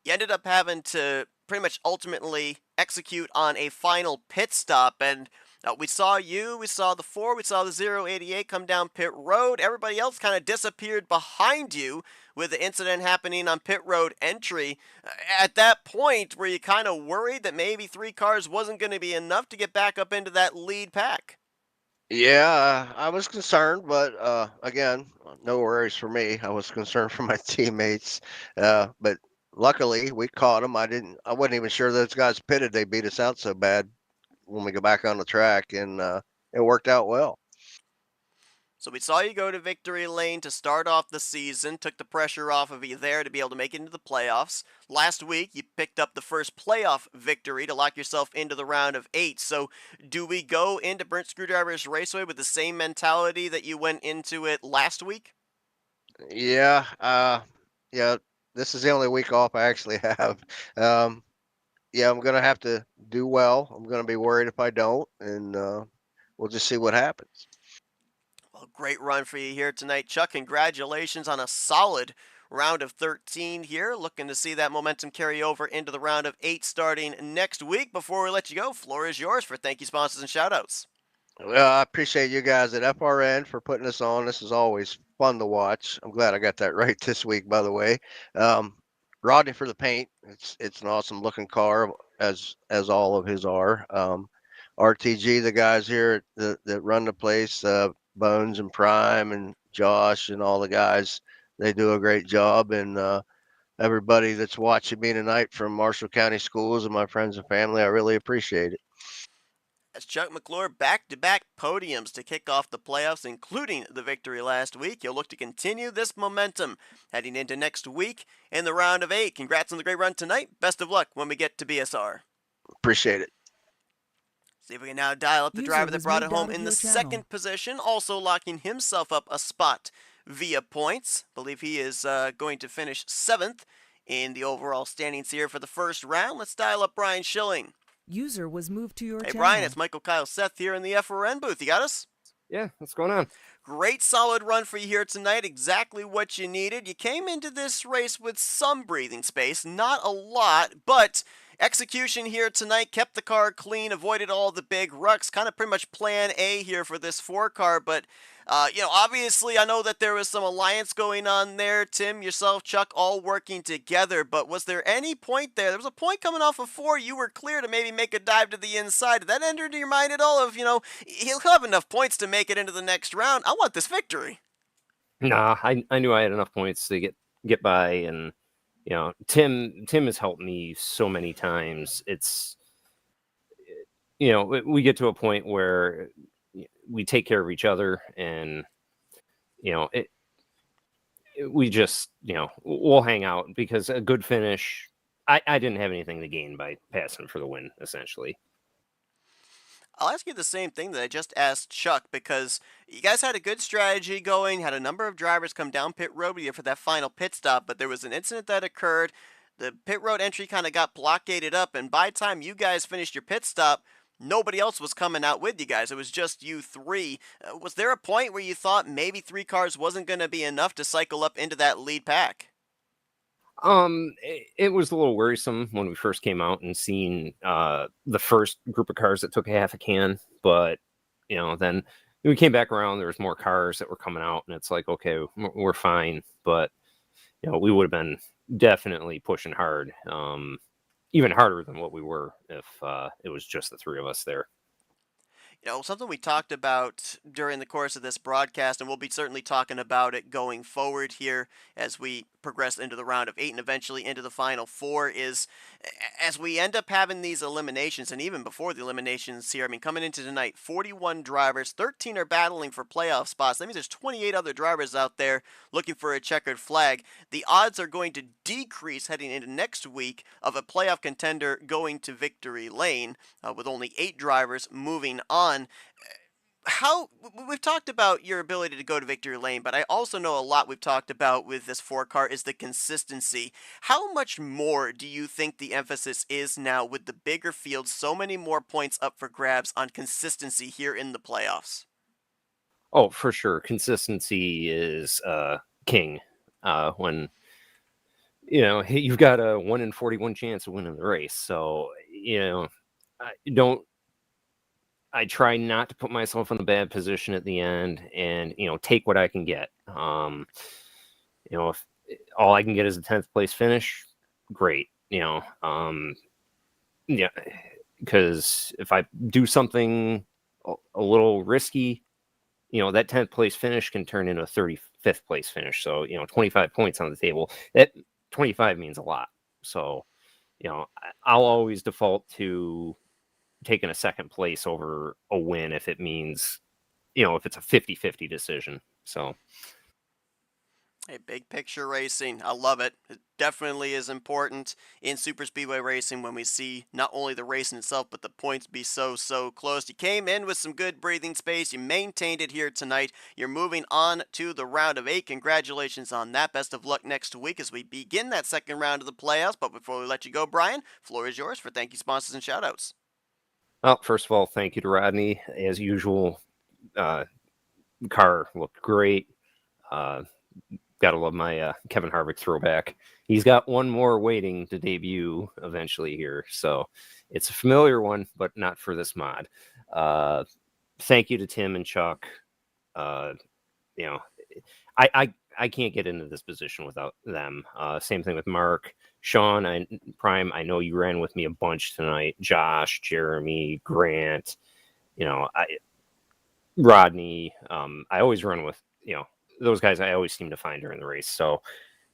A: You ended up having to pretty much ultimately execute on a final pit stop, and we saw you, we saw the 4, we saw the 088 come down pit road. Everybody else kind of disappeared behind you with the incident happening on pit road entry. At that point, were you kind of worried that maybe 3 cars wasn't going to be enough to get back up into that lead pack?
E: Yeah, I was concerned, but again, no worries for me. I was concerned for my teammates, but luckily we caught them. I wasn't even sure those guys pitted. They beat us out so bad when we go back on the track, and it worked out well.
A: So we saw you go to victory lane to start off the season, took the pressure off of you there to be able to make it into the playoffs. Last week, you picked up the first playoff victory to lock yourself into the round of 8. So do we go into Burnt Screwdrivers Raceway with the same mentality that you went into it last week?
E: Yeah, yeah. This is the only week off I actually have. Yeah, I'm gonna have to do well. I'm gonna be worried if I don't, and we'll just see what happens.
A: Well, great run for you here tonight, Chuck. Congratulations on a solid round of 13 here. Looking to see that momentum carry over into the round of 8 starting next week. Before we let you go, floor is yours for thank you, sponsors, and shoutouts.
E: Well, I appreciate you guys at FRN for putting us on. This is always fun to watch. I'm glad I got that right this week, by the way. Rodney for the paint. It's an awesome looking car, as all of his are. RTG, the guys here that run the place, Bones and Prime and Josh and all the guys, they do a great job. And everybody that's watching me tonight from Marshall County Schools and my friends and family, I really appreciate it.
A: As Chuck McClure back-to-back podiums to kick off the playoffs, including the victory last week. He'll look to continue this momentum heading into next week in the round of 8. Congrats on the great run tonight. Best of luck when we get to BSR.
E: Appreciate it.
A: See if we can now dial up the driver that brought it home in the second position, also locking himself up a spot via points. Believe he is going to finish 7th in the overall standings here for the first round. Let's dial up Brian Schilling.
D: User was moved to your channel.
A: Hey, Brian, it's Michael Kyle Seth here in the FRN booth. You got us?
F: Yeah, what's going on?
A: Great solid run for you here tonight. Exactly what you needed. You came into this race with some breathing space, not a lot, but Execution here tonight, kept the car clean, avoided all the big rucks, kind of pretty much plan A here for this 4-car, but obviously I know that there was some alliance going on there. Tim, yourself, Chuck, all working together, but was there any point there? There was a point coming off of 4, you were clear to maybe make a dive to the inside. Did that enter into your mind at all of, he'll have enough points to make it into the next round. I want this victory.
F: Nah, I knew I had enough points to get by, and Tim has helped me so many times. It's we get to a point where we take care of each other, and we just we'll hang out, because a good finish. I didn't have anything to gain by passing for the win, essentially.
A: I'll ask you the same thing that I just asked Chuck, because you guys had a good strategy going, had a number of drivers come down pit road with you for that final pit stop, but there was an incident that occurred. The pit road entry kind of got blockaded up, and by the time you guys finished your pit stop, nobody else was coming out with you guys. It was just you three. Was there a point where you thought maybe 3 cars wasn't going to be enough to cycle up into that lead pack?
F: It was a little worrisome when we first came out and seen the first group of cars that took a half a can, but then we came back around, there was more cars that were coming out, and it's like, okay, we're fine, but we would have been definitely pushing hard, even harder than what we were if it was just the 3 of us there.
A: Something we talked about during the course of this broadcast, and we'll be certainly talking about it going forward here as we progress into the round of 8 and eventually into the final 4, is as we end up having these eliminations, and even before the eliminations here, I mean, coming into tonight, 41 drivers, 13 are battling for playoff spots. That means there's 28 other drivers out there looking for a checkered flag. The odds are going to decrease heading into next week of a playoff contender going to victory lane, with only 8 drivers moving on. How we've talked about your ability to go to victory lane, but I also know a lot we've talked about with this 4-car is the consistency. How much more do you think the emphasis is now with the bigger field, so many more points up for grabs, on consistency here in the playoffs?
F: Oh, for sure. Consistency is king. When you've got a 1 in 41 chance of winning the race, so I try not to put myself in a bad position at the end, and take what I can get. If all I can get is a 10th place finish, great. Because if I do something a little risky, that 10th place finish can turn into a 35th place finish. So 25 points on the table. That 25 means a lot. So I'll always default to taking a 2nd place over a win if it means, if it's a 50-50 decision. So,
A: hey, big picture racing, I love it. It definitely is important in super speedway racing when we see not only the racing itself, but the points be so close. You came in with some good breathing space. You maintained it here tonight. You're moving on to the round of 8. Congratulations on that. Best of luck next week as we begin that 2nd round of the playoffs. But before we let you go, Brian, floor is yours for thank you, sponsors, and shoutouts.
F: well, first of all, thank you to Rodney. As usual, car looked great. Gotta love my Kevin Harvick throwback. He's got one more waiting to debut eventually here, so it's a familiar one, but not for this mod. Thank you to Tim and Chuck. I can't get into this position without them. Same thing with Mark, Sean, Prime. I know you ran with me a bunch tonight. Josh, Jeremy, Grant. Rodney. I always run with those guys. I always seem to find during the race. So,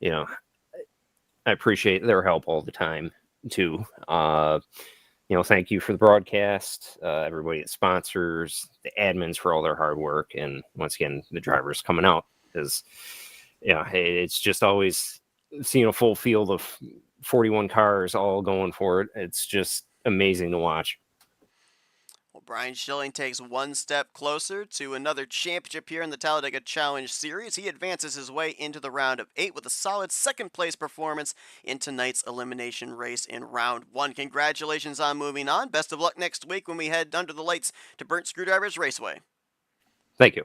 F: I appreciate their help all the time too. Thank you for the broadcast, everybody that sponsors, the admins for all their hard work, and once again, the drivers coming out, because it's just always seeing a full field of 41 cars all going for it. It's just amazing to watch.
A: Well, Brian Schilling takes one step closer to another championship here in the Talladega Challenge Series. He advances his way into the round of 8 with a solid 2nd place performance in tonight's elimination race in round 1. Congratulations on moving on. Best of luck next week when we head under the lights to Burnt Screwdrivers Raceway.
F: Thank you.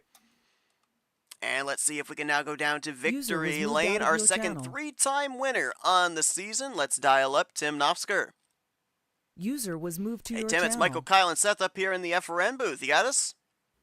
A: And let's see if we can now go down to
D: User was
A: victory
D: moved
A: lane.
D: out of
A: Our
D: your
A: second
D: channel.
A: 3-time winner on the season. Let's dial up Tim Nofsker.
D: User was moved to
A: Hey,
D: your
A: Tim, it's Michael,
D: channel.
A: Kyle, and Seth up here in the FRN booth. You got us?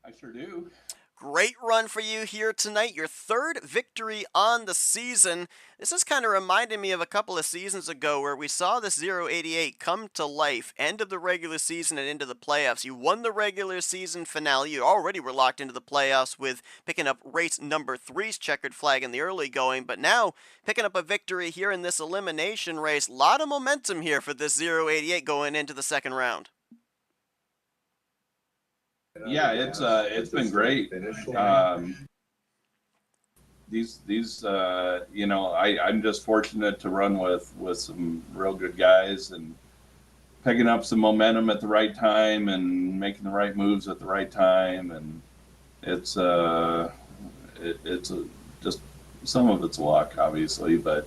G: I sure do.
A: Great run for you here tonight. Your third victory on the season. This is kind of reminding me of a couple of seasons ago where we saw this 088 come to life, end of the regular season and into the playoffs. You won the regular season finale. You already were locked into the playoffs with picking up race number 3's checkered flag in the early going, but now picking up a victory here in this elimination race. A lot of momentum here for this 088 going into the second round.
G: Yeah, it's been great. I'm just fortunate to run with some real good guys and picking up some momentum at the right time and making the right moves at the right time, and it's just some of it's luck, obviously, but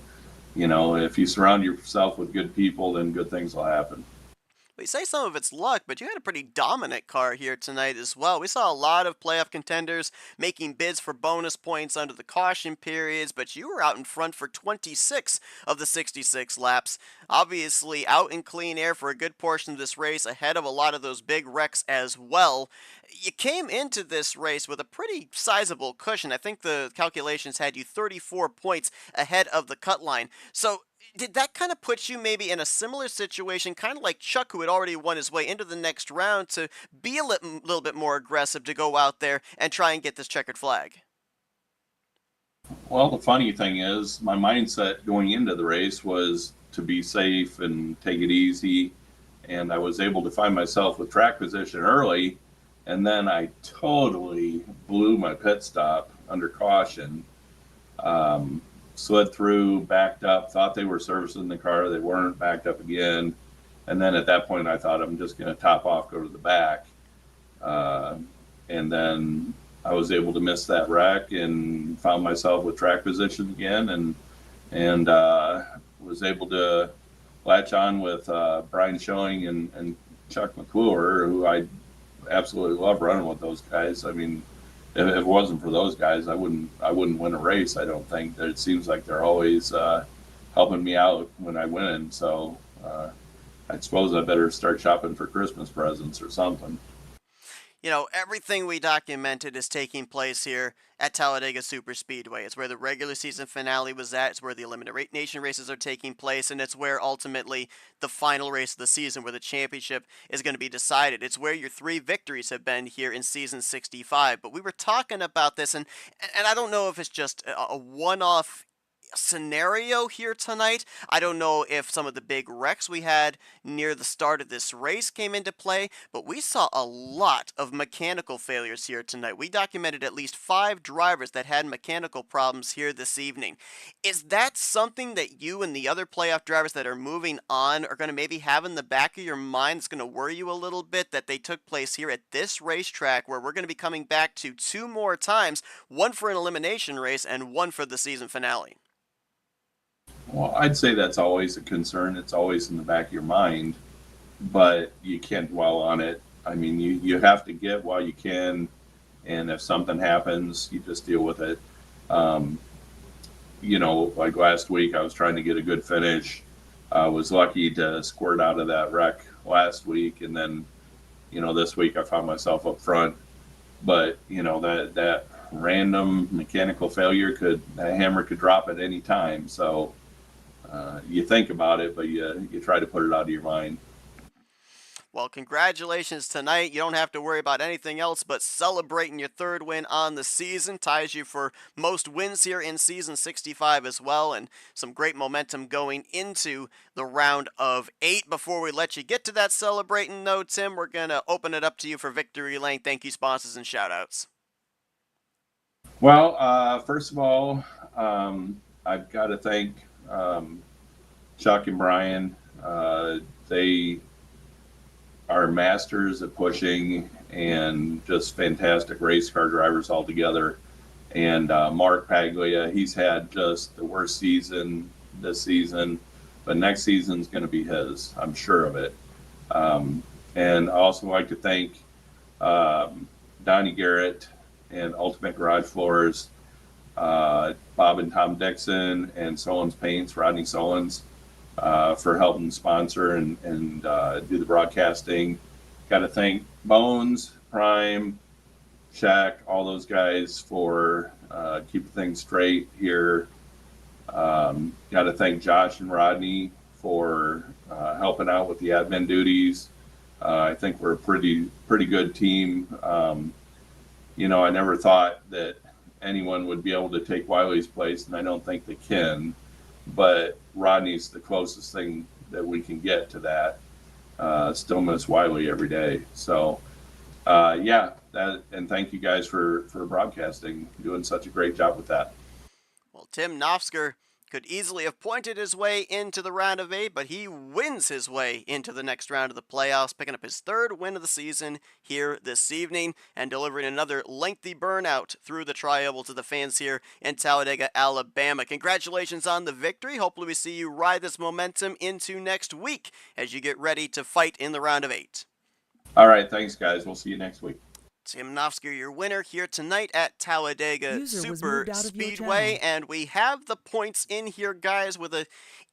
G: if you surround yourself with good people, then good things will happen.
A: We say some of it's luck, but you had a pretty dominant car here tonight as well. We saw a lot of playoff contenders making bids for bonus points under the caution periods, but you were out in front for 26 of the 66 laps. Obviously out in clean air for a good portion of this race, ahead of a lot of those big wrecks as well. You came into this race with a pretty sizable cushion. I think the calculations had you 34 points ahead of the cut line. So did that kind of put you maybe in a similar situation, kind of like Chuck, who had already won his way into the next round, to be a little bit more aggressive to go out there and try and get this checkered flag?
G: Well, the funny thing is, my mindset going into the race was to be safe and take it easy, and I was able to find myself with track position early, and then I totally blew my pit stop under caution. Slid through, backed up, thought they were servicing the car. They weren't, backed up again. And then at that point, I thought I'm just going to top off, go to the back. And then I was able to miss that wreck and found myself with track position again, and was able to latch on with Brian Schilling and Chuck McClure, who I absolutely love running with those guys. I mean, if it wasn't for those guys, I wouldn't win a race. I don't think. That it seems like they're always helping me out when I win. So I suppose I better start shopping for Christmas presents or something.
A: Everything we documented is taking place here at Talladega Superspeedway. It's where the regular season finale was at. It's where the elimination races are taking place, and it's where ultimately the final race of the season, where the championship is going to be decided. It's where your 3 victories have been here in season 65. But we were talking about this, and I don't know if it's just a one-off scenario here tonight. I don't know if some of the big wrecks we had near the start of this race came into play, but we saw a lot of mechanical failures here tonight. We documented at least 5 drivers that had mechanical problems here this evening. Is that something that you and the other playoff drivers that are moving on are going to maybe have in the back of your mind that's going to worry you a little bit, that they took place here at this racetrack, where we're going to be coming back to 2 more times, one for an elimination race and one for the season finale?
G: Well, I'd say that's always a concern. It's always in the back of your mind, but you can't dwell on it. I mean, you have to get while you can, and if something happens, you just deal with it. Like last week, I was trying to get a good finish. I was lucky to squirt out of that wreck last week, and then, this week I found myself up front. But, that random mechanical failure that hammer could drop at any time. So you think about it, but you try to put it out of your mind.
A: Well, congratulations tonight. You don't have to worry about anything else but celebrating your 3rd win on the season. Ties you for most wins here in season 65 as well, and some great momentum going into the round of 8. Before we let you get to that celebrating note, Tim, we're going to open it up to you for victory lane. Thank you, sponsors, and shout-outs.
G: Well, first of all, I've got to thank Chuck and Brian. They are masters at pushing and just fantastic race car drivers altogether. And Mark Paglia, he's had just the worst season this season, but next season's going to be his. I'm sure of it. And I also like to thank Donnie Garrett and Ultimate Garage Floors, Bob and Tom Dixon, and Solon's Paints, Rodney Solon's. for helping sponsor and do the broadcasting. Got to thank Bones, Prime, Shaq, all those guys for keeping things straight here. Got to thank Josh and Rodney for helping out with the admin duties. I think we're a pretty good team. I never thought that anyone would be able to take Wiley's place, and I don't think they can. But Rodney's the closest thing that we can get to that. Still miss Wiley every day. So, and thank you guys for broadcasting, doing such a great job with that.
A: Well, Tim Nofsker could easily have pointed his way into the round of 8, but he wins his way into the next round of the playoffs, picking up his 3rd win of the season here this evening and delivering another lengthy burnout through the tri-oval to the fans here in Talladega, Alabama. Congratulations on the victory. Hopefully we see you ride this momentum into next week as you get ready to fight in the round of 8.
G: All right, thanks, guys. We'll see you next week.
A: Tim Nofsker, your winner here tonight at Talladega
D: User was
A: Super
D: moved out of your
A: Speedway.
D: channel.
A: And we have the points in here, guys, with an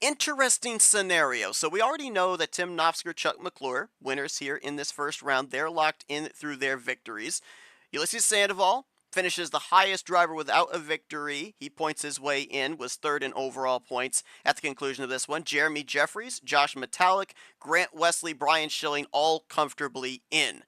A: interesting scenario. So we already know that Tim Nofsker, Chuck McClure, winners here in this first round. They're locked in through their victories. Ulysses Sandoval finishes the highest driver without a victory. He points his way in, was 3rd in overall points at the conclusion of this one. Jeremy Jeffries, Josh Metallic, Grant Wesley, Brian Schilling, all comfortably in.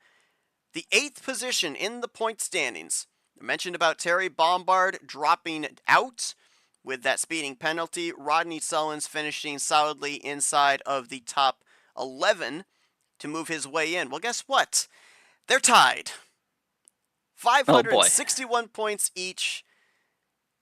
A: The 8th position in the point standings. I mentioned about Terry Bombard dropping out with that speeding penalty. Rodney Sullins finishing solidly inside of the top 11 to move his way in. Well, guess what? They're tied. 561 points each.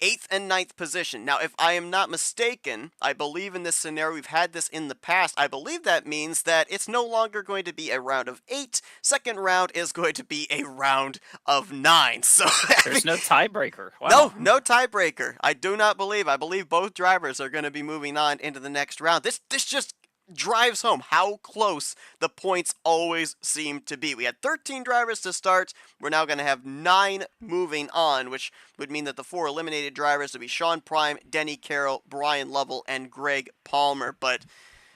A: 8th and 9th position. Now, if I am not mistaken, I believe in this scenario, we've had this in the past, I believe that means that it's no longer going to be a round of 8. Second round is going to be a round of 9. So
C: There's no tiebreaker. Wow.
A: No tiebreaker. I do not believe. I believe both drivers are going to be moving on into the next round. This just drives home how close the points always seem to be. We had 13 drivers to start. We're now going to have 9 moving on, which would mean that the 4 eliminated drivers would be Sean Prime, Denny Carroll, Brian Lovell, and Greg Palmer. But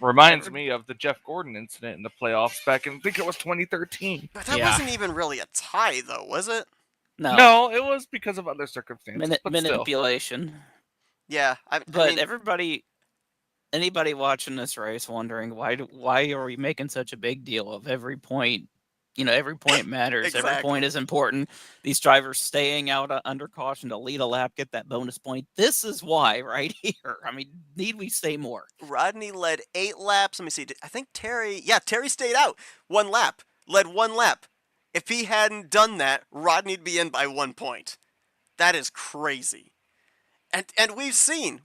B: reminds me of the Jeff Gordon incident in the playoffs back in, I think it was 2013.
A: But that wasn't even really a tie, though, was it?
B: No, it was because of other circumstances.
C: Manipulation.
A: Yeah.
C: But anybody watching this race wondering why are we making such a big deal of every point? Every point matters.
A: Exactly.
C: Every point is important. These drivers staying out under caution to lead a lap, get that bonus point. This is why right here. I mean, need we say more?
A: Rodney led 8 laps. Let me see. I think Terry stayed out 1 lap. Led 1 lap. If he hadn't done that, Rodney'd be in by 1 point. That is crazy. And we've seen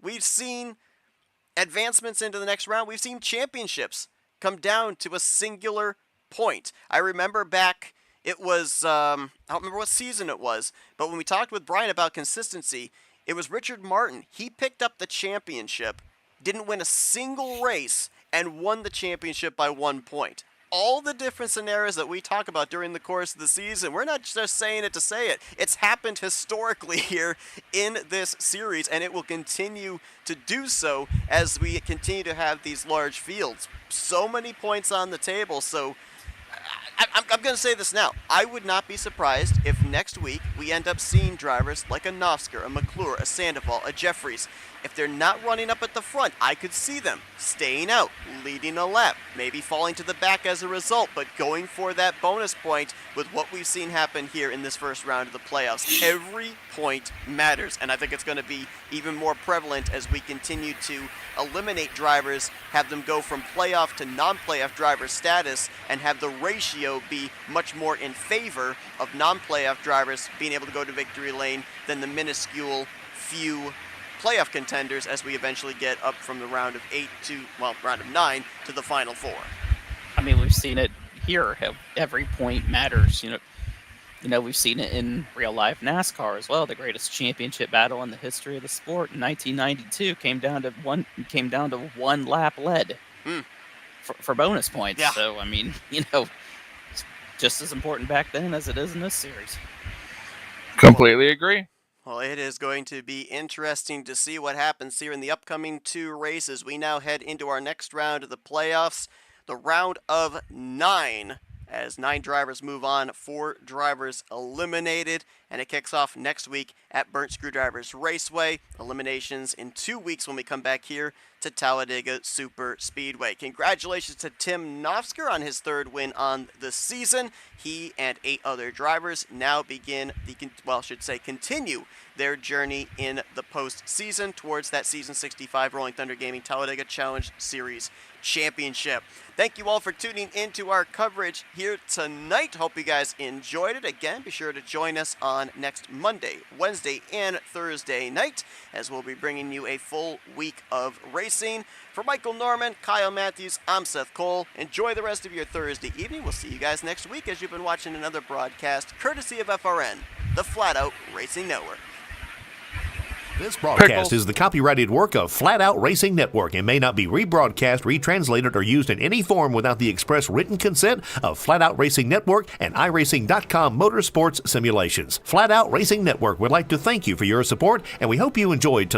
A: advancements into the next round. We've seen championships come down to a singular point. I remember back, it was, I don't remember what season it was, but when we talked with Brian about consistency, it was Richard Martin. He picked up the championship, didn't win a single race, and won the championship by 1 point. All the different scenarios that we talk about during the course of the season, we're not just saying it to say it. It's happened historically here in this series, and it will continue to do so as we continue to have these large fields. So many points on the table, so I'm going to say this now. I would not be surprised if next week we end up seeing drivers like a Nofsker, a McClure, a Sandoval, a Jeffries. If they're not running up at the front, I could see them staying out, leading a lap, maybe falling to the back as a result, but going for that bonus point with what we've seen happen here in this first round of the playoffs. Every point matters, and I think it's going to be even more prevalent as we continue to eliminate drivers, have them go from playoff to non-playoff driver status, and have the ratio be much more in favor of non-playoff drivers being able to go to victory lane than the minuscule few playoff contenders as we eventually get up from the round of 8 to, round of 9 to the final 4.
C: I mean, we've seen it here. How every point matters. We've seen it in real life NASCAR as well. The greatest championship battle in the history of the sport in 1992 came down to one lap led for bonus points.
A: Yeah.
C: So I mean, it's just as important back then as it is in this series.
B: Completely agree.
A: Well, it is going to be interesting to see what happens here in the upcoming 2 races. We now head into our next round of the playoffs, the round of 9. As 9 drivers move on, 4 drivers eliminated, and it kicks off next week at Burnt Screwdrivers Raceway. Eliminations in 2 weeks when we come back here to Talladega Super Speedway. Congratulations to Tim Nofsker on his 3rd win on the season. He and 8 other drivers now continue their journey in the postseason towards that Season 65 Rolling Thunder Gaming Talladega Challenge Series Championship. Thank you all for tuning into our coverage here tonight. Hope you guys enjoyed it. Again, be sure to join us on next Monday, Wednesday, and Thursday night, as we'll be bringing you a full week of racing. For Michael Norman, Kyle Matthews, I'm Seth Cole. Enjoy the rest of your Thursday evening. We'll see you guys next week as you've been watching another broadcast courtesy of FRN, the Flatout Racing Network.
H: This broadcast is the copyrighted work of Flatout Racing Network and may not be rebroadcast, retranslated, or used in any form without the express written consent of Flatout Racing Network and iRacing.com Motorsports Simulations. Flatout Racing Network would like to thank you for your support, and we hope you enjoyed tonight.